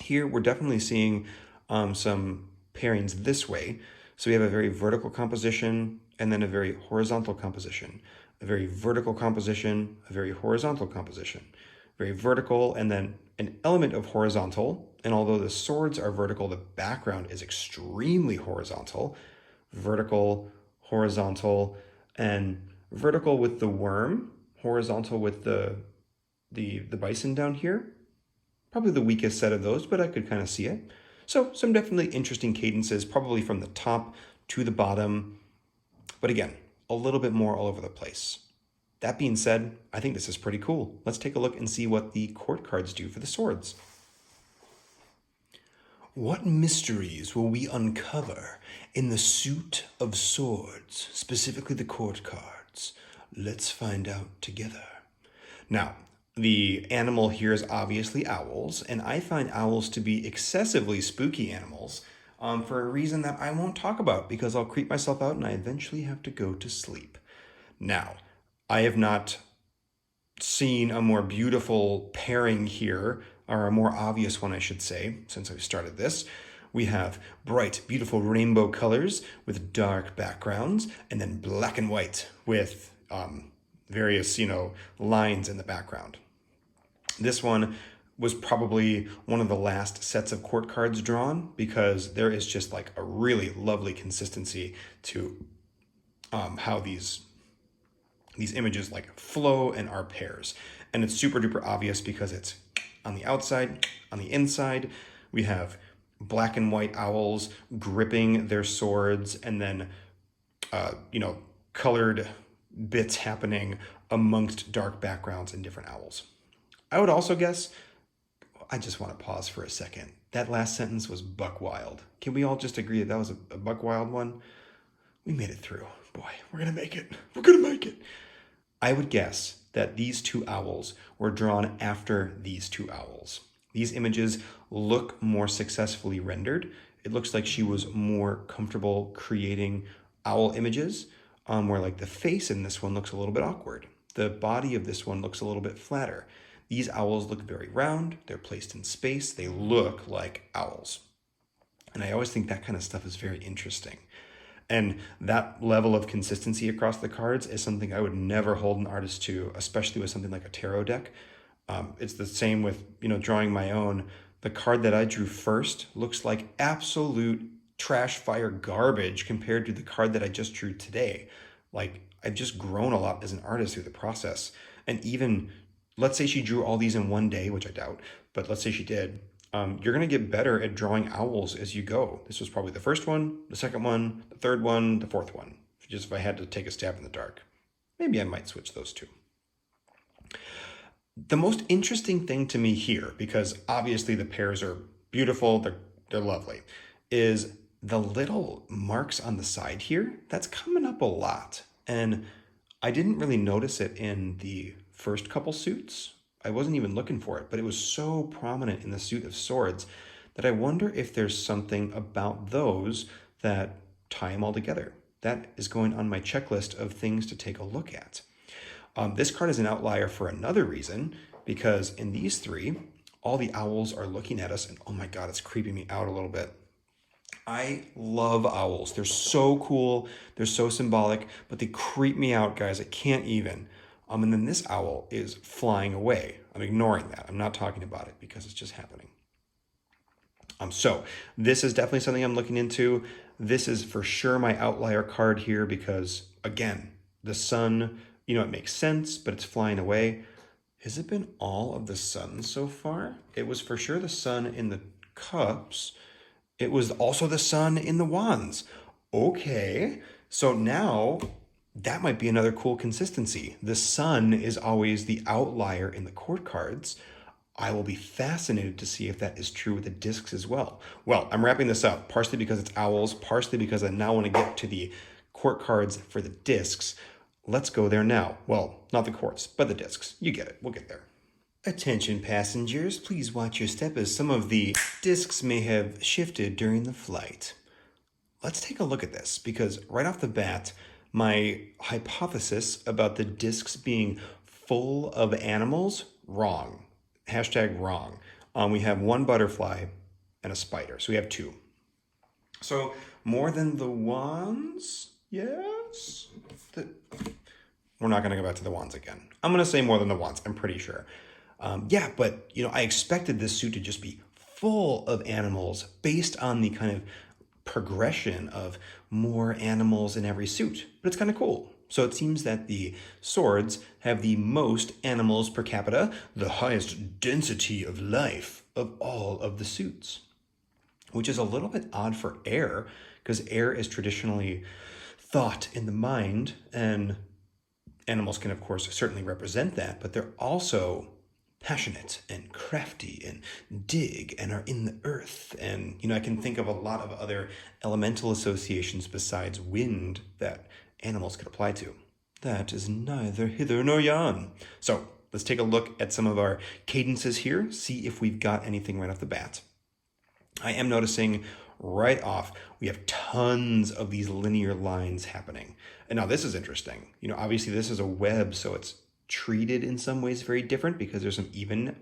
Here we're definitely seeing some pairings this way. So we have a very vertical composition and then a very horizontal composition, a very vertical composition, a very horizontal composition, very vertical, and then an element of horizontal. And although the swords are vertical, the background is extremely horizontal, vertical, horizontal, and vertical with the worm, horizontal with the bison down here. Probably the weakest set of those, but I could kind of see it. So some definitely interesting cadences, probably from the top to the bottom. But again, a little bit more all over the place. That being said, I think this is pretty cool. Let's take a look and see what the court cards do for the swords. What mysteries will we uncover in the suit of swords, specifically the court cards? Let's find out together. Now, the animal here is obviously owls, and I find owls to be excessively spooky animals for a reason that I won't talk about because I'll creep myself out and I eventually have to go to sleep. Now, I have not seen a more beautiful pairing here, or a more obvious one, I should say, since I've started this. We have bright, beautiful rainbow colors with dark backgrounds, and then black and white with various, lines in the background. This one was probably one of the last sets of court cards drawn because there is just like a really lovely consistency to how these images like flow and are pairs. And it's super duper obvious because it's on the outside, on the inside. We have black and white owls gripping their swords and then, colored bits happening amongst dark backgrounds and different owls. I would also guess, I just want to pause for a second. That last sentence was buck wild. Can we all just agree that was a buck wild one? We made it through. Boy, we're going to make it. We're going to make it. I would guess that these two owls were drawn after these two owls. These images look more successfully rendered. It looks like she was more comfortable creating owl images, where like the face in this one looks a little bit awkward. The body of this one looks a little bit flatter. These owls look very round. They're placed in space. They look like owls. And I always think that kind of stuff is very interesting. And that level of consistency across the cards is something I would never hold an artist to, especially with something like a tarot deck. It's the same with, drawing my own. The card that I drew first looks like absolute trash fire garbage compared to the card that I just drew today. Like, I've just grown a lot as an artist through the process. And even, let's say she drew all these in one day, which I doubt, but let's say she did. You're going to get better at drawing owls as you go. This was probably the first one, the second one, the third one, the fourth one. Just if I had to take a stab in the dark. Maybe I might switch those two. The most interesting thing to me here, because obviously the pairs are beautiful, they're lovely, is the little marks on the side here. That's coming up a lot. And I didn't really notice it in the first couple suits. I wasn't even looking for it, but it was so prominent in the suit of swords that I wonder if there's something about those that tie them all together. That is going on my checklist of things to take a look at. This card is an outlier for another reason, because in these three, all the owls are looking at us, and oh my God, it's creeping me out a little bit. I love owls. They're so cool. They're so symbolic, but they creep me out, guys. I can't even. And then this owl is flying away. I'm ignoring that. I'm not talking about it because it's just happening. So this is definitely something I'm looking into. This is for sure my outlier card here because, again, the sun, it makes sense, but it's flying away. Has it been all of the sun so far? It was for sure the sun in the cups. It was also the sun in the wands. Okay, so now that might be another cool consistency. The sun is always the outlier in the court cards. I will be fascinated to see if that is true with the discs as well. Well, I'm wrapping this up, partially because it's owls, partially because I now want to get to the court cards for the discs. let's go there now. Well, not the quartz, but the discs. You get it. We'll get there. Attention passengers, please watch your step as some of the discs may have shifted during the flight. Let's take a look at this because right off the bat, my hypothesis about the discs being full of animals, wrong. Hashtag wrong. We have one butterfly and a spider, so we have two. So more than the wands? Yes? We're not going to go back to the wands again. I'm going to say more than the wands, I'm pretty sure. Yeah, but I expected this suit to just be full of animals based on the kind of progression of more animals in every suit. But it's kind of cool. So it seems that the swords have the most animals per capita, the highest density of life of all of the suits, which is a little bit odd for air because air is traditionally thought in the mind, and animals can, of course, certainly represent that, but they're also passionate and crafty and dig and are in the earth. And, I can think of a lot of other elemental associations besides wind that animals could apply to. That is neither hither nor yon. So let's take a look at some of our cadences here, see if we've got anything right off the bat. I am noticing right off, we have tons of these linear lines happening. And now this is interesting. Obviously this is a web, so it's treated in some ways very different because there's some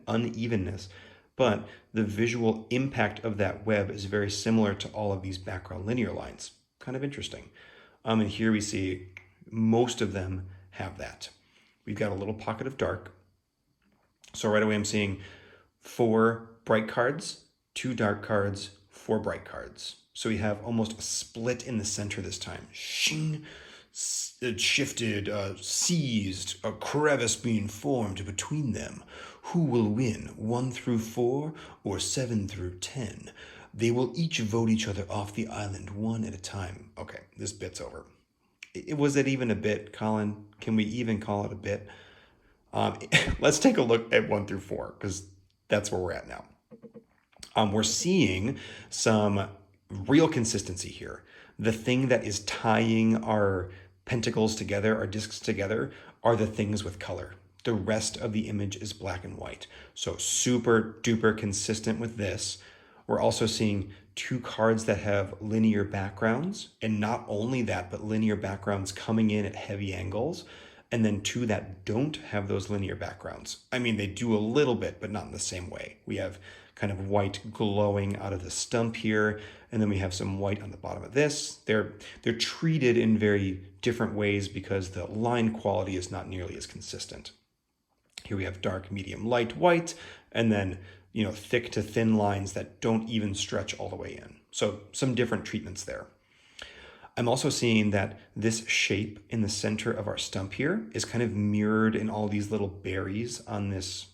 unevenness, but the visual impact of that web is very similar to all of these background linear lines. Kind of interesting. And here we see most of them have that. We've got a little pocket of dark. So right away I'm seeing 4 bright cards, 2 dark cards, 4 bright cards. So we have almost a split in the center this time. Shing, it shifted, seized, a crevice being formed between them. Who will win, 1 through 4 or 7 through 10? They will each vote each other off the island one at a time. Okay, this bit's over. Was it even a bit, Colin? Can we even call it a bit? Let's take a look at 1 through 4 because that's where we're at now. We're seeing some real consistency here. The thing that is tying our pentacles together, our discs together, are the things with color. The rest of the image is black and white. So super duper consistent with this. We're also seeing 2 cards that have linear backgrounds, and not only that, but linear backgrounds coming in at heavy angles, and then 2 that don't have those linear backgrounds. I mean, they do a little bit, but not in the same way. We have kind of white glowing out of the stump here, and then we have some white on the bottom of this. They're treated in very different ways because the line quality is not nearly as consistent. Here we have dark, medium, light, white, and then thick to thin lines that don't even stretch all the way in. So some different treatments there. I'm also seeing that this shape in the center of our stump here is kind of mirrored in all these little berries on this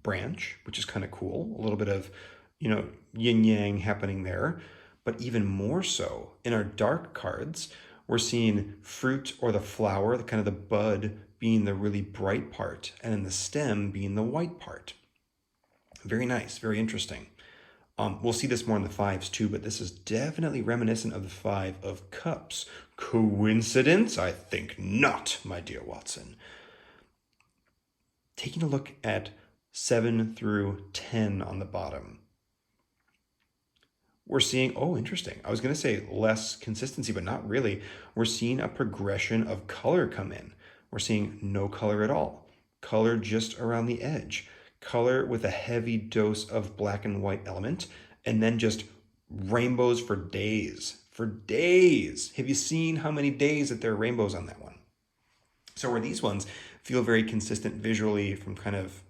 branch, which is kind of cool. A little bit of, yin yang happening there. But even more so in our dark cards, we're seeing fruit or the flower, the kind of the bud being the really bright part, and then the stem being the white part. Very nice, very interesting. We'll see this more in the 5s too, but this is definitely reminiscent of the 5 of Cups. Coincidence? I think not, my dear Watson. Taking a look at 7 through 10 on the bottom, we're seeing, interesting. I was going to say less consistency, but not really. We're seeing a progression of color come in. We're seeing no color at all. Color just around the edge. Color with a heavy dose of black and white element, and then just rainbows for days. For days. Have you seen how many days that there are rainbows on that one? So where these ones feel very consistent visually from kind of,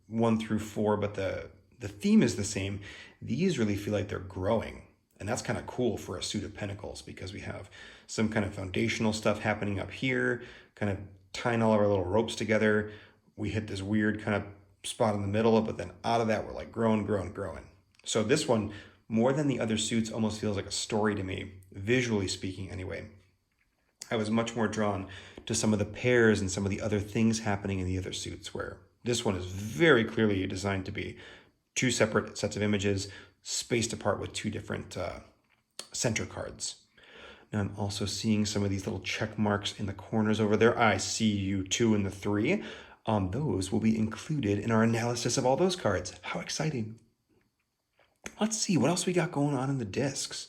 1 through 4, but the theme is the same, these really feel like they're growing. And that's kind of cool for a suit of pentacles because we have some kind of foundational stuff happening up here, kind of tying all of our little ropes together. We hit this weird kind of spot in the middle, but then out of that, we're like growing. So this one, more than the other suits, almost feels like a story to me, visually speaking anyway. I was much more drawn to some of the pairs and some of the other things happening in the other suits, where this one is very clearly designed to be 2 separate sets of images spaced apart with 2 different center cards. Now I'm also seeing some of these little check marks in the corners over there. I see you 2 and the 3. Those will be included in our analysis of all those cards. How exciting. Let's see, what else we got going on in the discs?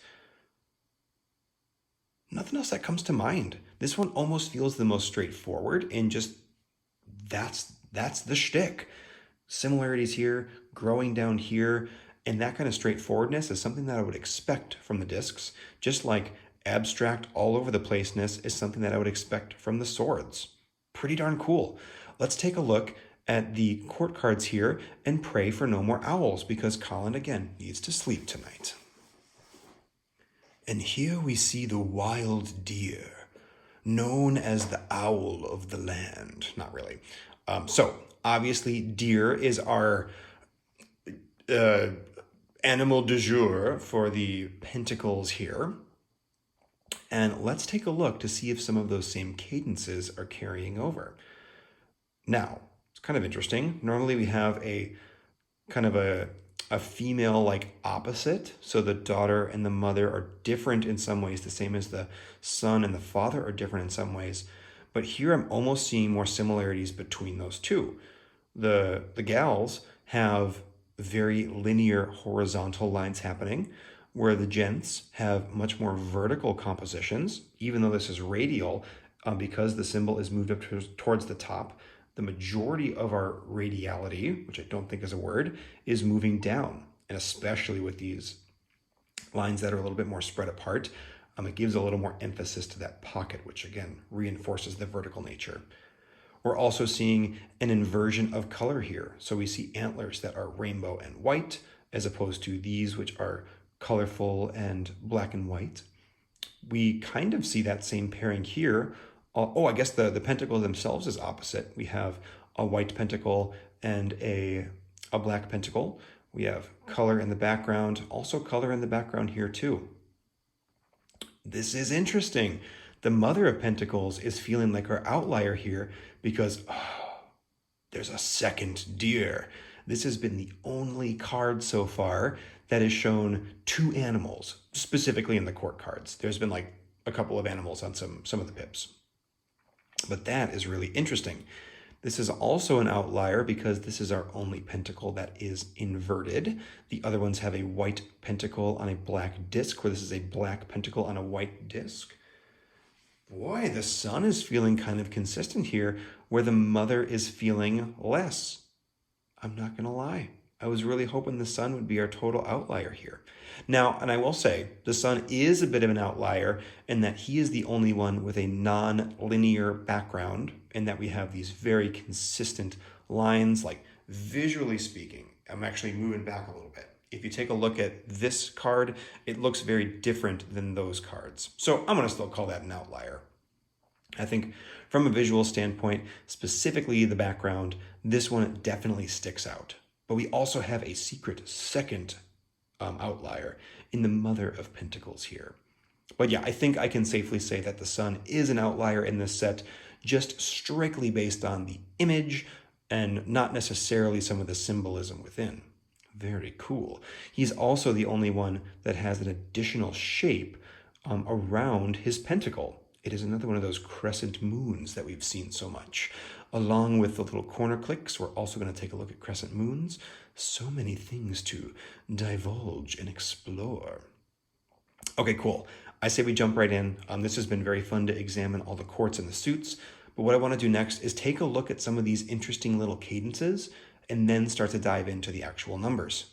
Nothing else that comes to mind. This one almost feels the most straightforward, and just that's the shtick. Similarities here, growing down here, and that kind of straightforwardness is something that I would expect from the discs, just like abstract all over the placeness is something that I would expect from the swords. Pretty darn cool. Let's take a look at the court cards here and pray for no more owls, because Colin, again, needs to sleep tonight. And here we see the wild deer, known as the owl of the land. Not really. So, obviously, deer is our animal du jour for the pentacles here. And let's take a look to see if some of those same cadences are carrying over. Now, it's kind of interesting. Normally we have a kind of a female like opposite. So the daughter and the mother are different in some ways, the same as the son and the father are different in some ways. But here I'm almost seeing more similarities between those two. The gals have very linear horizontal lines happening, where the gents have much more vertical compositions, even though this is radial, because the symbol is moved up towards the top. The majority of our radiality, which I don't think is a word, is moving down. And especially with these lines that are a little bit more spread apart, it gives a little more emphasis to that pocket, which again reinforces the vertical nature. We're also seeing an inversion of color here. So we see antlers that are rainbow and white, as opposed to these, which are colorful and black and white. We kind of see that same pairing here. I guess the pentacle themselves is opposite. We have a white pentacle and a black pentacle. We have color in the background, also color in the background here too. This is interesting. The Mother of Pentacles is feeling like our outlier here because there's a second deer. This has been the only card so far that has shown 2 animals, specifically in the court cards. There's been like a couple of animals on some of the pips. But that is really interesting. This is also an outlier because this is our only pentacle that is inverted. The other ones have a white pentacle on a black disc, where this is a black pentacle on a white disc. Boy, the sun is feeling kind of consistent here, where the mother is feeling less. I'm not going to lie. I was really hoping the sun would be our total outlier here. Now, and I will say, the sun is a bit of an outlier in that he is the only one with a non-linear background, and that we have these very consistent lines, like visually speaking. I'm actually moving back a little bit. If you take a look at this card, it looks very different than those cards. So I'm going to still call that an outlier. I think from a visual standpoint, specifically the background, this one definitely sticks out. But we also have a secret second outlier in the Mother of Pentacles here. But yeah, I think I can safely say that the sun is an outlier in this set, just strictly based on the image and not necessarily some of the symbolism within. Very cool. He's also the only one that has an additional shape around his pentacle. It is another one of those crescent moons that we've seen so much. Along with the little corner clicks, we're also going to take a look at crescent moons. So many things to divulge and explore. Okay, cool. I say we jump right in. This has been very fun to examine all the quartz and the suits. But what I want to do next is take a look at some of these interesting little cadences and then start to dive into the actual numbers.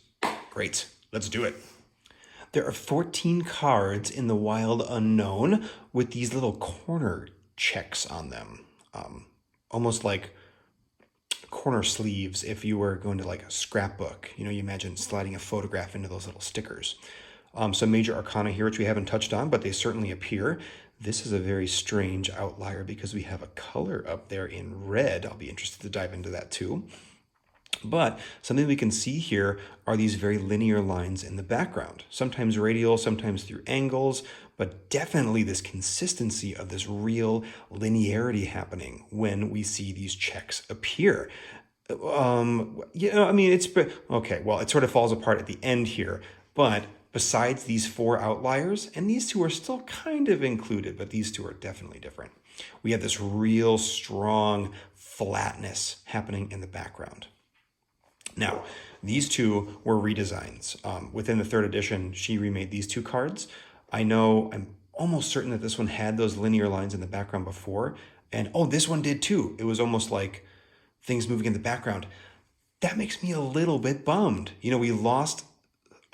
Great, let's do it. There are 14 cards in the Wild Unknown with these little corner checks on them. Almost like corner sleeves if you were going to like a scrapbook. You know, you imagine sliding a photograph into those little stickers. Some major arcana here, which we haven't touched on, but they certainly appear. This is a very strange outlier because we have a color up there in red. I'll be interested to dive into that too. But something we can see here are these very linear lines in the background, sometimes radial, sometimes through angles, but definitely this consistency of this real linearity happening when we see these checks appear. I mean, it's okay. Well, it sort of falls apart at the end here, but besides these 4 outliers, and these 2 are still kind of included, but these 2 are definitely different, we have this real strong flatness happening in the background. Now, these 2 were redesigns. Within the 3rd edition, she remade these 2 cards. I'm almost certain that this one had those linear lines in the background before, and oh, this one did too. It was almost like things moving in the background. That makes me a little bit bummed. We lost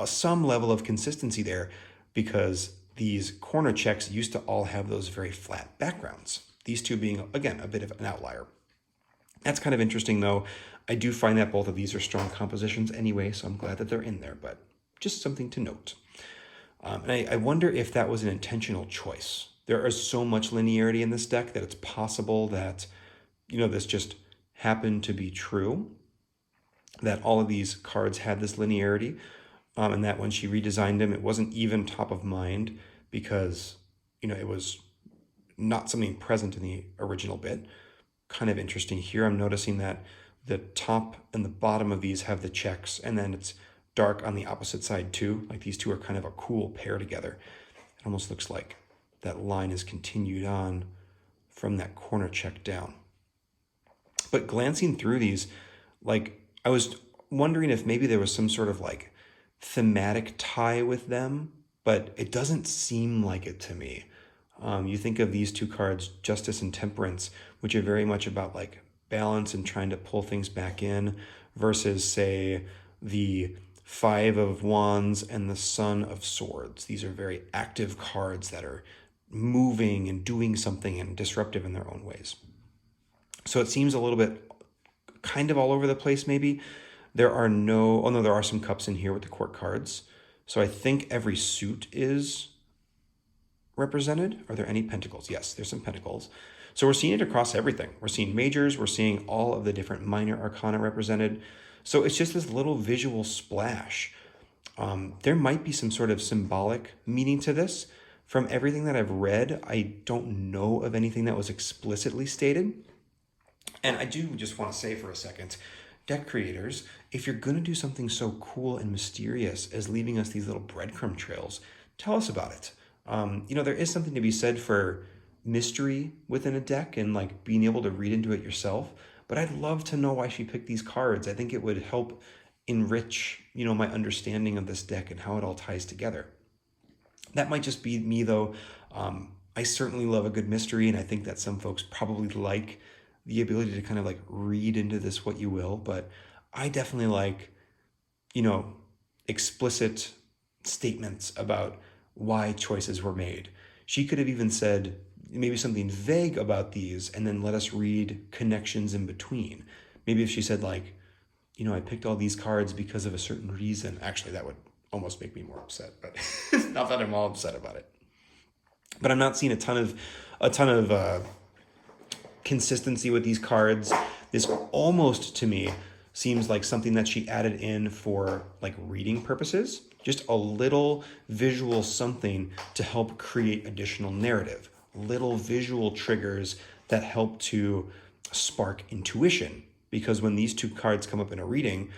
some level of consistency there because these corner checks used to all have those very flat backgrounds. These 2 being, again, a bit of an outlier. That's kind of interesting, though. I do find that both of these are strong compositions anyway, so I'm glad that they're in there, but just something to note. And I wonder if that was an intentional choice. There is so much linearity in this deck that it's possible that, this just happened to be true, that all of these cards had this linearity, and that when she redesigned them, it wasn't even top of mind because, it was not something present in the original bit. Kind of interesting here. I'm noticing that the top and the bottom of these have the checks, and then it's dark on the opposite side too. Like these 2 are kind of a cool pair together. It almost looks like that line is continued on from that corner check down. But glancing through these, I was wondering if maybe there was some sort of thematic tie with them, but it doesn't seem like it to me. You think of these 2 cards, Justice and Temperance, which are very much about balance and trying to pull things back in, versus, say, the 5 of Wands and the Son of Swords. These are very active cards that are moving and doing something and disruptive in their own ways. So it seems a little bit kind of all over the place maybe. There are there are some cups in here with the court cards. So I think every suit is represented. Are there any pentacles? Yes, there's some pentacles. So we're seeing it across everything. We're seeing majors, we're seeing all of the different minor arcana represented. So it's just this little visual splash. There might be some sort of symbolic meaning to this. From everything that I've read, I don't know of anything that was explicitly stated. And I do just want to say for a second, deck creators, if you're going to do something so cool and mysterious as leaving us these little breadcrumb trails, tell us about it. There is something to be said for mystery within a deck and being able to read into it yourself. But I'd love to know why she picked these cards. I think it would help enrich, my understanding of this deck and how it all ties together. That might just be me, though. I certainly love a good mystery, and I think that some folks probably like the ability to kind of read into this what you will. But I definitely like, explicit statements about why choices were made. She could have even said maybe something vague about these and then let us read connections in between. Maybe if she said I picked all these cards because of a certain reason. Actually, that would almost make me more upset, but not that I'm all upset about it. But I'm not seeing a ton of consistency with these cards. This almost to me seems like something that she added in for reading purposes, just a little visual something to help create additional narrative, little visual triggers that help to spark intuition. Because when these 2 cards come up in a reading,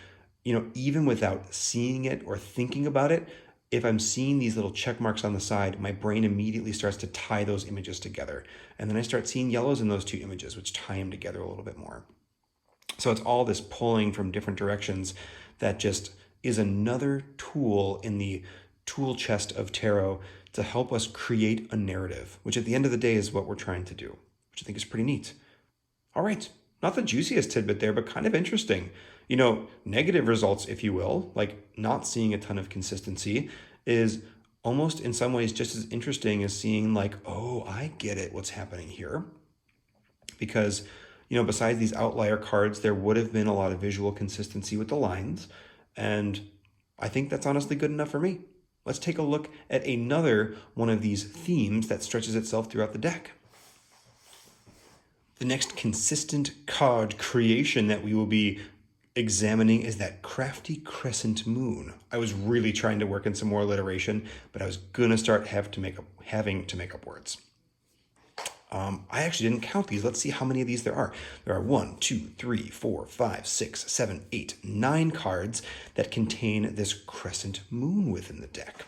even without seeing it or thinking about it, if I'm seeing these little check marks on the side, my brain immediately starts to tie those images together. And then I start seeing yellows in those 2 images, which tie them together a little bit more. So it's all this pulling from different directions that just is another tool in the tool chest of tarot to help us create a narrative, which at the end of the day is what we're trying to do, which I think is pretty neat. All right, not the juiciest tidbit there, but kind of interesting. Negative results, if you will, not seeing a ton of consistency is almost in some ways just as interesting as seeing oh, I get it, what's happening here. Because, besides these outlier cards, there would have been a lot of visual consistency with the lines. And I think that's honestly good enough for me. Let's take a look at another one of these themes that stretches itself throughout the deck. The next consistent card creation that we will be examining is that crafty crescent moon. I was really trying to work in some more alliteration, but I was gonna start having to make up words. I actually didn't count these. Let's see how many of these there are. There are 1, 2, 3, 4, 5, 6, 7, 8, 9 cards that contain this crescent moon within the deck.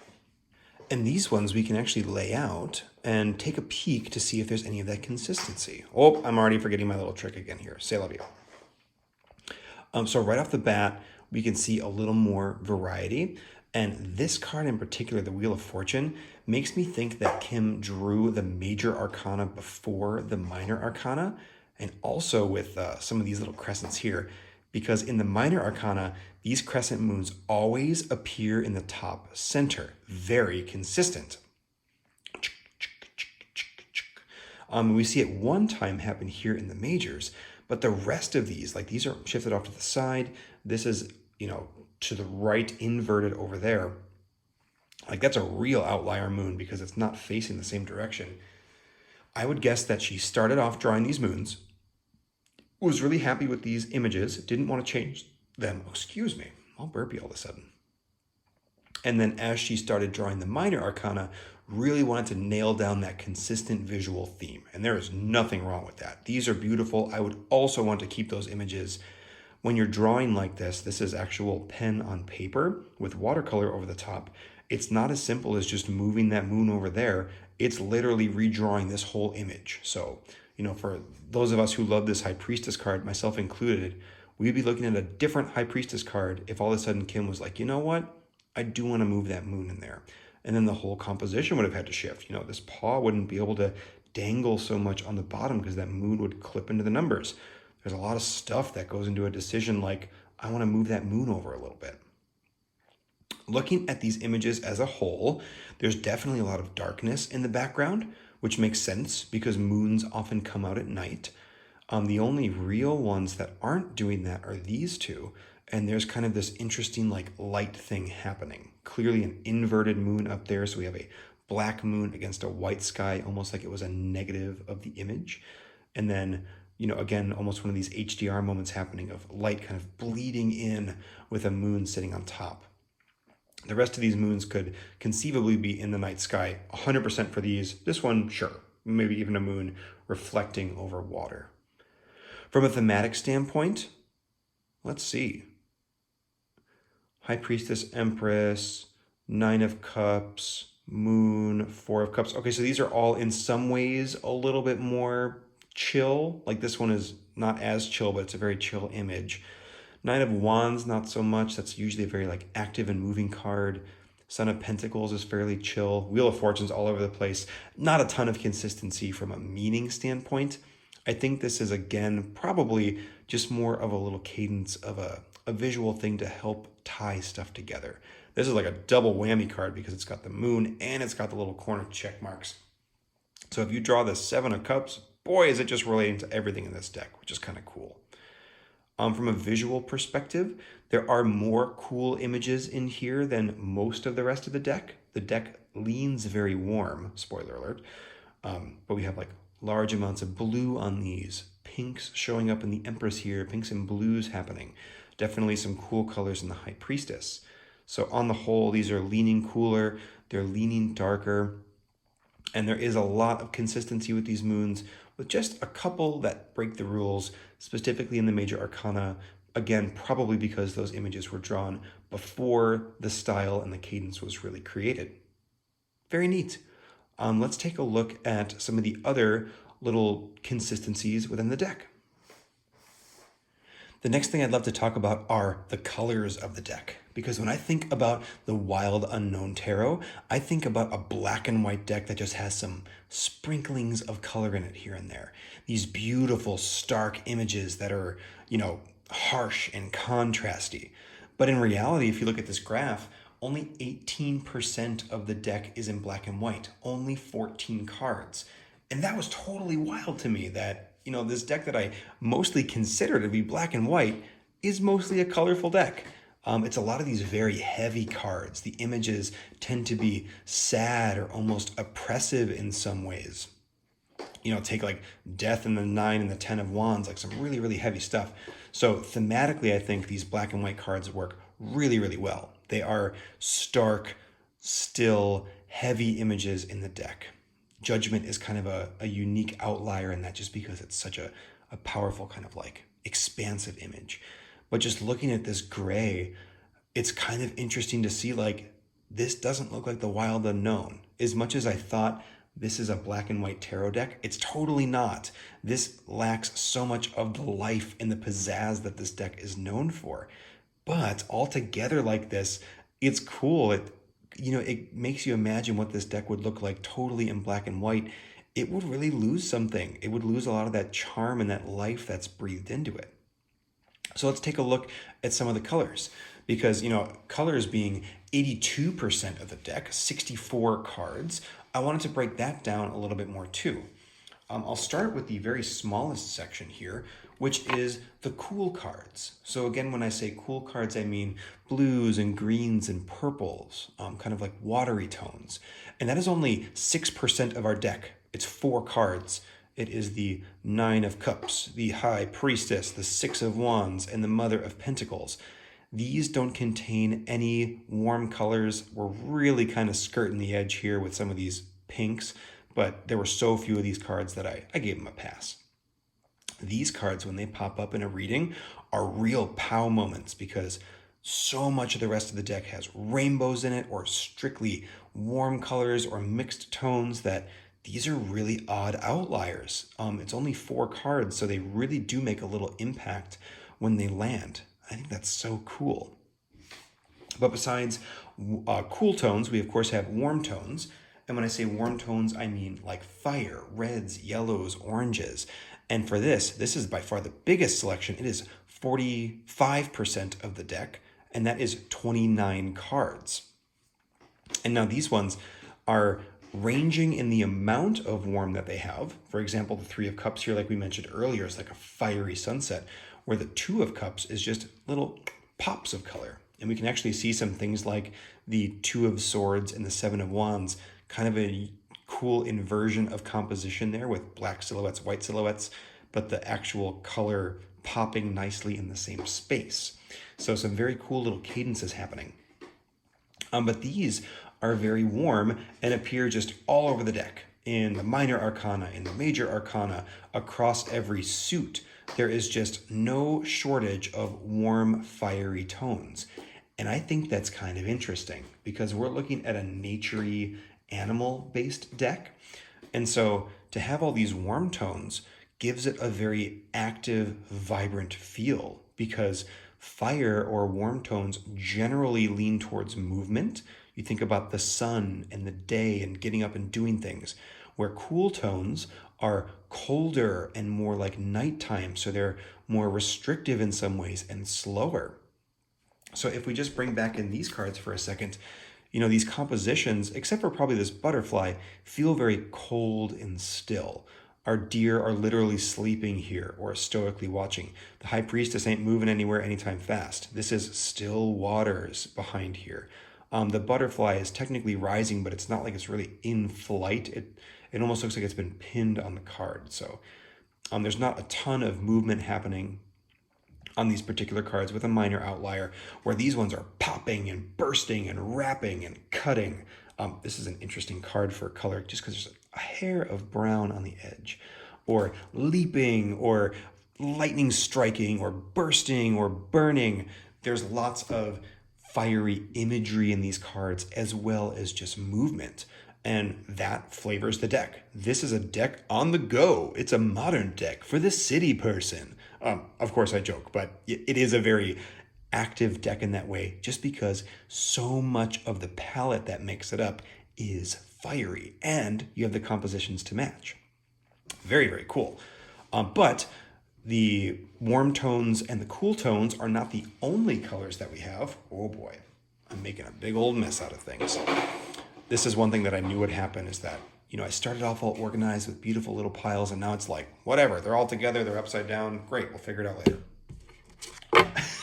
And these ones we can actually lay out and take a peek to see if there's any of that consistency. Oh, I'm already forgetting my little trick again here. C'est la vie. So right off the bat, we can see a little more variety. And this card in particular, the Wheel of Fortune, makes me think that Kim drew the major arcana before the minor arcana, and also with some of these little crescents here, because in the minor arcana, these crescent moons always appear in the top center. Very consistent. We see it one time happen here in the majors, but the rest of these, like these are shifted off to the side. This is, to the right, inverted over there. Like that's a real outlier moon because it's not facing the same direction. I would guess that she started off drawing these moons, was really happy with these images, didn't want to change them. Oh, excuse me, I'll burpy all of a sudden. And then as she started drawing the minor arcana, really wanted to nail down that consistent visual theme. And there is nothing wrong with that. These are beautiful. I would also want to keep those images. When you're drawing like this is actual pen on paper with watercolor over the top. It's not as simple as just moving that moon over there. It's literally redrawing this whole image. So, for those of us who love this High Priestess card, myself included, we'd be looking at a different High Priestess card if all of a sudden Kim was like, you know what? I do want to move that moon in there. And then the whole composition would have had to shift. This paw wouldn't be able to dangle so much on the bottom because that moon would clip into the numbers. There's a lot of stuff that goes into a decision like, I want to move that moon over a little bit. Looking at these images as a whole, there's definitely a lot of darkness in the background, which makes sense because moons often come out at night. The only real ones that aren't doing that are these two, and there's kind of this interesting like light thing happening. Clearly an inverted moon up there, so we have a black moon against a white sky, almost like it was a negative of the image. And then again, almost one of these HDR moments happening of light kind of bleeding in with a moon sitting on top. The rest of these moons could conceivably be in the night sky, 100% for these. This one, sure, maybe even a moon reflecting over water. From a thematic standpoint, let's see. High Priestess, Empress, Nine of Cups, Moon, Four of Cups. Okay, so these are all in some ways a little bit more chill. Like this one is not as chill, but it's a very chill image. Nine of Wands, not so much. That's usually a very like active and moving card. Son of Pentacles is fairly chill. Wheel of Fortune's all over the place. Not a ton of consistency from a meaning standpoint. I think this is, again, probably just more of a little cadence of a visual thing to help tie stuff together. This is like a double whammy card because it's got the moon and it's got the little corner check marks. So if you draw the Seven of Cups, boy, is it just relating to everything in this deck, which is kind of cool. From a visual perspective, there are more cool images in here than most of the rest of the deck. The deck leans very warm, spoiler alert, but we have like large amounts of blue on these, pinks showing up in the Empress here, pinks and blues happening. Definitely some cool colors in the High Priestess. So on the whole, these are leaning cooler, they're leaning darker, and there is a lot of consistency with these moons, with just a couple that break the rules, specifically in the major arcana, again, probably because those images were drawn before the style and the cadence was really created. Very neat. Let's take a look at some of the other little consistencies within the deck. The next thing I'd love to talk about are the colors of the deck. Because when I think about the Wild Unknown Tarot, I think about a black and white deck that just has some sprinklings of color in it here and there. These beautiful, stark images that are, harsh and contrasty. But in reality, if you look at this graph, only 18% of the deck is in black and white, only 14 cards. And that was totally wild to me that, this deck that I mostly consider to be black and white is mostly a colorful deck. It's a lot of these very heavy cards. The images tend to be sad or almost oppressive in some ways. Take like Death and the 9 and the 10 of Wands, like some really, really heavy stuff. So thematically, I think these black and white cards work really, really well. They are stark, still, heavy images in the deck. Judgment is kind of a unique outlier in that, just because it's such a powerful kind of like expansive image. But just looking at this gray, it's kind of interesting to see like this doesn't look like the Wild Unknown. As much as I thought this is a black and white tarot deck, it's totally not. This lacks so much of the life and the pizzazz that this deck is known for. But all together like this, it's cool. It makes you imagine what this deck would look like totally in black and white. It would really lose something. It would lose a lot of that charm and that life that's breathed into it. So let's take a look at some of the colors, because, colors being 82% of the deck, 64 cards, I wanted to break that down a little bit more too. I'll start with the very smallest section here, which is the cool cards. So again, when I say cool cards, I mean blues and greens and purples, kind of like watery tones. And that is only 6% of our deck. It's 4 cards. It is the 9 of Cups, the High Priestess, the 6 of Wands, and the Mother of Pentacles. These don't contain any warm colors. We're really kind of skirting the edge here with some of these pinks, but there were so few of these cards that I gave them a pass. These cards, when they pop up in a reading, are real pow moments, because so much of the rest of the deck has rainbows in it, or strictly warm colors or mixed tones, that these are really odd outliers. It's only 4 cards, so they really do make a little impact when they land. I think that's so cool. But besides cool tones, we of course have warm tones. And when I say warm tones, I mean like fire, reds, yellows, oranges. And for this is by far the biggest selection. It is 45% of the deck, and that is 29 cards. And now these ones are ranging in the amount of warm that they have. For example, the 3 of Cups here, like we mentioned earlier, is like a fiery sunset, where the 2 of Cups is just little pops of color. And we can actually see some things like the 2 of Swords and the 7 of Wands, kind of a cool inversion of composition there with black silhouettes, white silhouettes, but the actual color popping nicely in the same space. So some very cool little cadences happening. But these are very warm and appear just all over the deck. In the minor arcana, in the major arcana, across every suit, there is just no shortage of warm, fiery tones. And I think that's kind of interesting, because we're looking at a naturey, animal-based deck. And so to have all these warm tones gives it a very active, vibrant feel, because fire or warm tones generally lean towards movement. You think about the sun and the day and getting up and doing things, where cool tones are colder and more like nighttime, so they're more restrictive in some ways and slower. So if we just bring back in these cards for a second, these compositions, except for probably this butterfly, feel very cold and still. Our deer are literally sleeping here or stoically watching. The High Priestess ain't moving anywhere anytime fast. This is still waters behind here. The butterfly is technically rising, but it's not like it's really in flight. It almost looks like it's been pinned on the card. So there's not a ton of movement happening on these particular cards, with a minor outlier where these ones are popping and bursting and wrapping and cutting. This is an interesting card for color, just because there's a hair of brown on the edge, or leaping, or lightning striking, or bursting, or burning. There's lots of fiery imagery in these cards, as well as just movement. And that flavors the deck. This is a deck on the go. It's a modern deck for the city person. Of course I joke, but it is a very active deck in that way, just because so much of the palette that makes it up is fiery, and you have the compositions to match. Very, very cool. But the warm tones and the cool tones are not the only colors that we have. Oh boy, I'm making a big old mess out of things. This is one thing that I knew would happen, is that, I started off all organized with beautiful little piles, and now it's like, whatever, they're all together, they're upside down. Great, we'll figure it out later.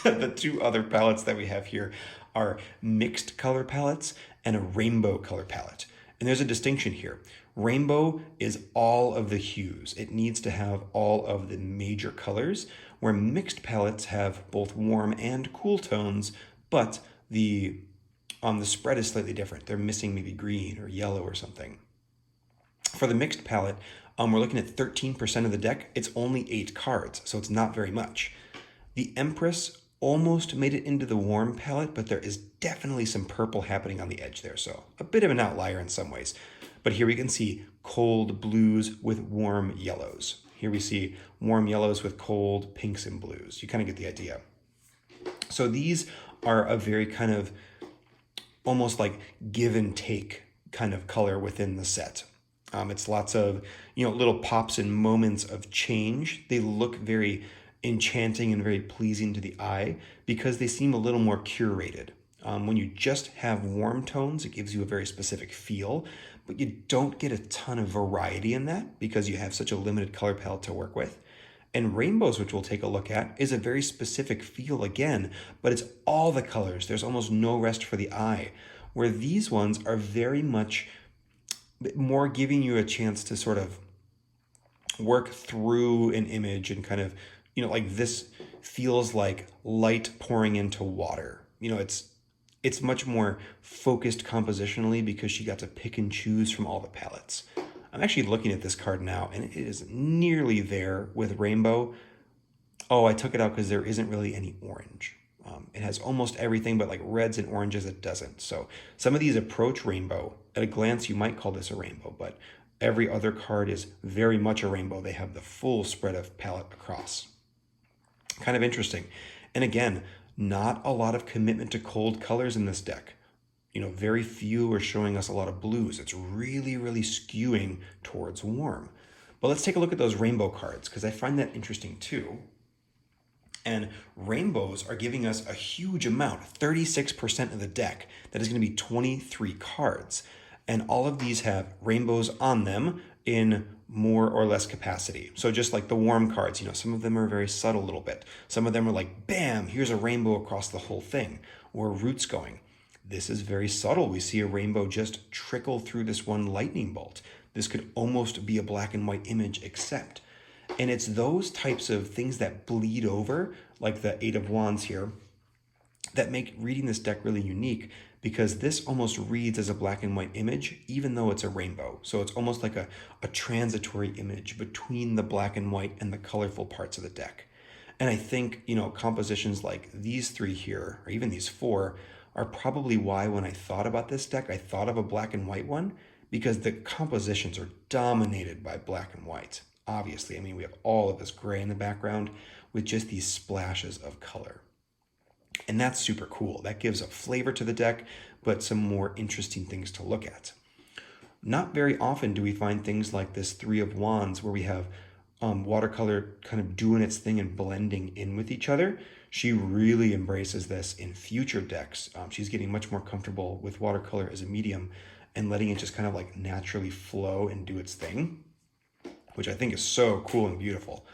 The 2 other palettes that we have here are mixed color palettes and a rainbow color palette. And there's a distinction here. Rainbow is all of the hues. It needs to have all of the major colors, where mixed palettes have both warm and cool tones, but the spread is slightly different. They're missing maybe green or yellow or something. For the mixed palette, we're looking at 13% of the deck. It's only 8 cards, so it's not very much. The Empress almost made it into the warm palette, but there is definitely some purple happening on the edge there, so a bit of an outlier in some ways. But here we can see cold blues with warm yellows. Here we see warm yellows with cold pinks and blues. You kind of get the idea. So these are a very kind of almost like give and take kind of color within the set. It's lots of, little pops and moments of change. They look very enchanting and very pleasing to the eye because they seem a little more curated. When you just have warm tones, it gives you a very specific feel, but you don't get a ton of variety in that because you have such a limited color palette to work with. And rainbows, which we'll take a look at, is a very specific feel again, but it's all the colors. There's almost no rest for the eye, where these ones are very much more giving you a chance to sort of work through an image and kind of, like this feels like light pouring into water. It's much more focused compositionally because she got to pick and choose from all the palettes. I'm actually looking at this card now, and it is nearly there with rainbow. Oh, I took it out because there isn't really any orange. It has almost everything, but like reds and oranges, it doesn't. So some of these approach rainbow. At a glance, you might call this a rainbow, but every other card is very much a rainbow. They have the full spread of palette across. Kind of interesting. And again, not a lot of commitment to cold colors in this deck. Very few are showing us a lot of blues. It's really, really skewing towards warm. But let's take a look at those rainbow cards because I find that interesting too. And rainbows are giving us a huge amount, 36% of the deck. That is going to be 23 cards. And all of these have rainbows on them in more or less capacity. So just like the warm cards, some of them are very subtle a little bit. Some of them are like, bam, here's a rainbow across the whole thing, or roots going. This is very subtle. We see a rainbow just trickle through this one lightning bolt. This could almost be a black and white image except. And it's those types of things that bleed over, like the 8 of Wands here, that make reading this deck really unique because this almost reads as a black and white image, even though it's a rainbow. So it's almost like a transitory image between the black and white and the colorful parts of the deck. And I think, compositions like these 3 here, or even these 4, are probably why when I thought about this deck, I thought of a black and white one because the compositions are dominated by black and white. Obviously, we have all of this gray in the background with just these splashes of color. And that's super cool. That gives a flavor to the deck, but some more interesting things to look at. Not very often do we find things like this 3 of Wands where we have watercolor kind of doing its thing and blending in with each other. She really embraces this in future decks. She's getting much more comfortable with watercolor as a medium and letting it just kind of like naturally flow and do its thing, which I think is so cool and beautiful.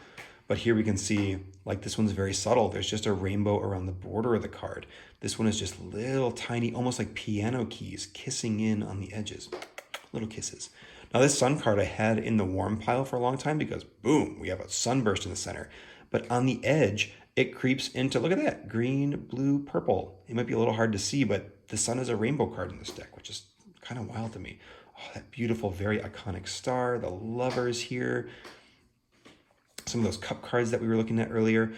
But here we can see, like this one's very subtle. There's just a rainbow around the border of the card. This one is just little tiny, almost like piano keys kissing in on the edges. Little kisses. Now this sun card I had in the warm pile for a long time because boom, we have a sunburst in the center. But on the edge, it creeps into, look at that, green, blue, purple. It might be a little hard to see, but the sun is a rainbow card in this deck, which is kind of wild to me. Oh, that beautiful, very iconic star, the lovers here. Some of those cup cards that we were looking at earlier.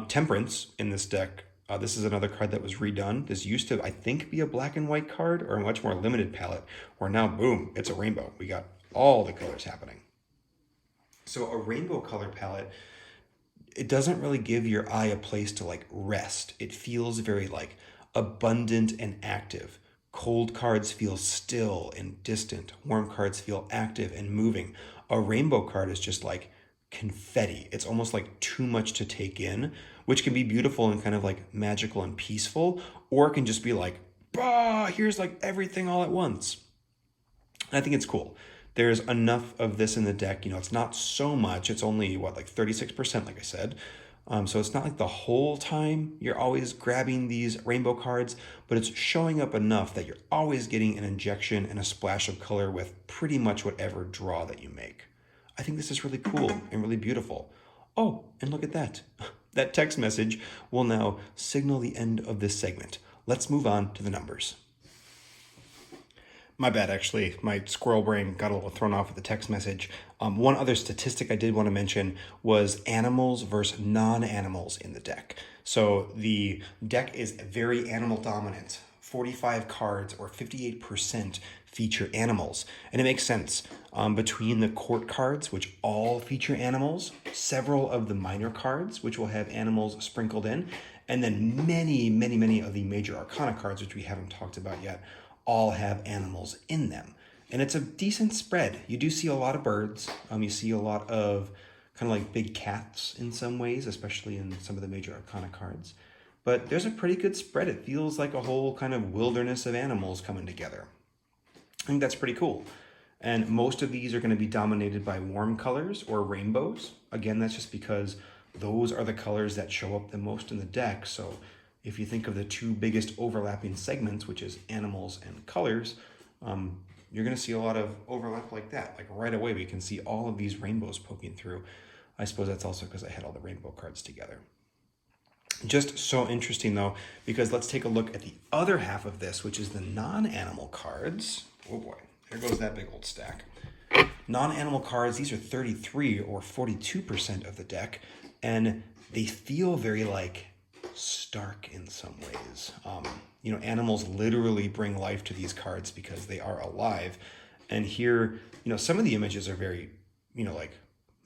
Temperance in this deck. This is another card that was redone. This used to, I think, be a black and white card or a much more limited palette, where now, boom, it's a rainbow. We got all the colors happening. So a rainbow color palette, it doesn't really give your eye a place to like rest. It feels very like abundant and active. Cold cards feel still and distant. Warm cards feel active and moving. A rainbow card is just like confetti. It's almost like too much to take in, which can be beautiful and kind of like magical and peaceful, or it can just be like, bah, here's like everything all at once. And I think it's cool. There's enough of this in the deck. It's not so much. It's only, like 36%, like I said. So it's not like the whole time you're always grabbing these rainbow cards, but it's showing up enough that you're always getting an injection and a splash of color with pretty much whatever draw that you make. I think this is really cool and really beautiful. Oh, and look at that. That text message will now signal the end of this segment. Let's move on to the numbers. My bad, actually. My squirrel brain got a little thrown off with the text message. One other statistic I did want to mention was animals versus non-animals in the deck. So the deck is very animal dominant. 45 cards or 58% feature animals. And it makes sense. Between the court cards, which all feature animals, several of the minor cards, which will have animals sprinkled in, and then many of the major arcana cards, which we haven't talked about yet, all have animals in them. And it's a decent spread. You do see a lot of birds. You see a lot of kind of like big cats in some ways, especially in some of the major arcana cards. But there's a pretty good spread. It feels like a whole kind of wilderness of animals coming together. I think that's pretty cool. And most of these are going to be dominated by warm colors or rainbows. Again, that's just because those are the colors that show up the most in the deck. So if you think of the two biggest overlapping segments, which is animals and colors, you're going to see a lot of overlap like that. Like right away, we can see all of these rainbows poking through. I suppose that's also because I had all the rainbow cards together. Just so interesting though, because let's take a look at the other half of this, which is the non-animal cards. Oh boy, there goes that big old stack. Non-animal cards, these are 33 or 42% of the deck, and they feel very like stark in some ways. Animals literally bring life to these cards because they are alive. And here, some of the images are very, like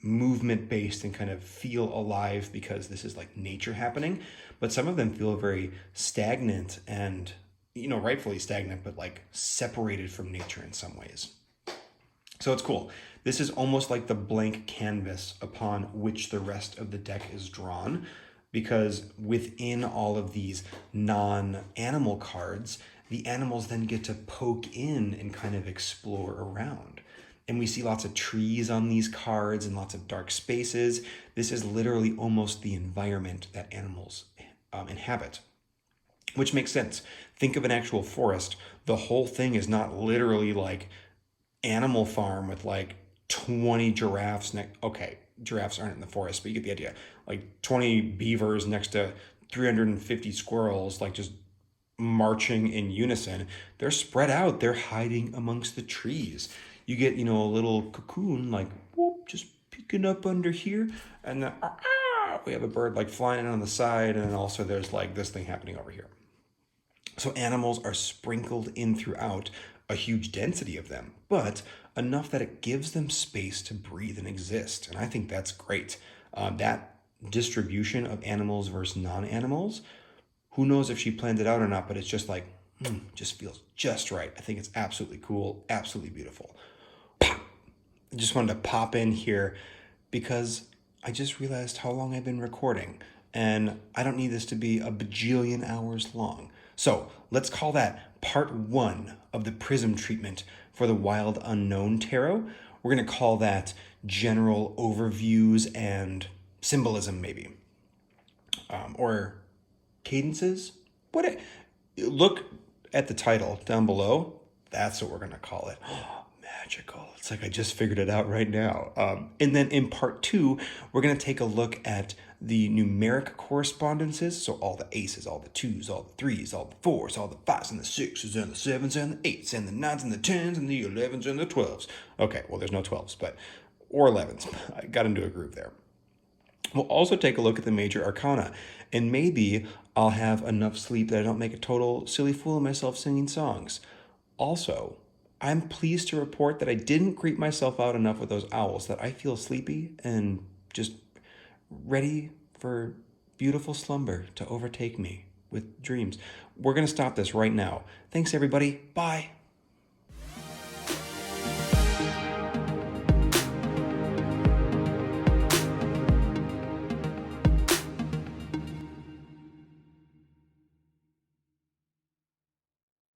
movement based and kind of feel alive because this is like nature happening. But some of them feel very stagnant and, rightfully stagnant, but like separated from nature in some ways. So it's cool. This is almost like the blank canvas upon which the rest of the deck is drawn, because within all of these non-animal cards, the animals then get to poke in and kind of explore around. And we see lots of trees on these cards and lots of dark spaces. This is literally almost the environment that animals inhabit, which makes sense. Think of an actual forest. The whole thing is not literally like Animal Farm with like 20 giraffes. Okay, giraffes aren't in the forest, but you get the idea. Like 20 beavers next to 350 squirrels, like just marching in unison. They're spread out. They're hiding amongst the trees. You get, a little cocoon, like, whoop, just peeking up under here. And then we have a bird like flying in on the side. And then also there's like this thing happening over here. So animals are sprinkled in throughout, a huge density of them, but enough that it gives them space to breathe and exist. And I think that's great. That distribution of animals versus non-animals, who knows if she planned it out or not, but it's just like, just feels just right. I think it's absolutely cool, absolutely beautiful. I just wanted to pop in here because I just realized how long I've been recording, and I don't need this to be a bajillion hours long. So let's call that part 1 of the Prism treatment for the Wild Unknown Tarot. We're going to call that general overviews and symbolism, maybe. Or cadences. Look at the title down below. That's what we're going to call it. Magical. It's like I just figured it out right now. And then in part 2, we're going to take a look at the numeric correspondences. So all the aces, all the 2s, all the 3s, all the 4s, all the 5s and the 6s and the 7s and the 8s and the 9s and the 10s and the 11s and the 12s. Okay, well, there's no 12s, or 11s. I got into a groove there. We'll also take a look at the major arcana, and maybe I'll have enough sleep that I don't make a total silly fool of myself singing songs. Also, I'm pleased to report that I didn't creep myself out enough with those owls that I feel sleepy and just ready for beautiful slumber to overtake me with dreams. We're going to stop this right now. Thanks, everybody. Bye.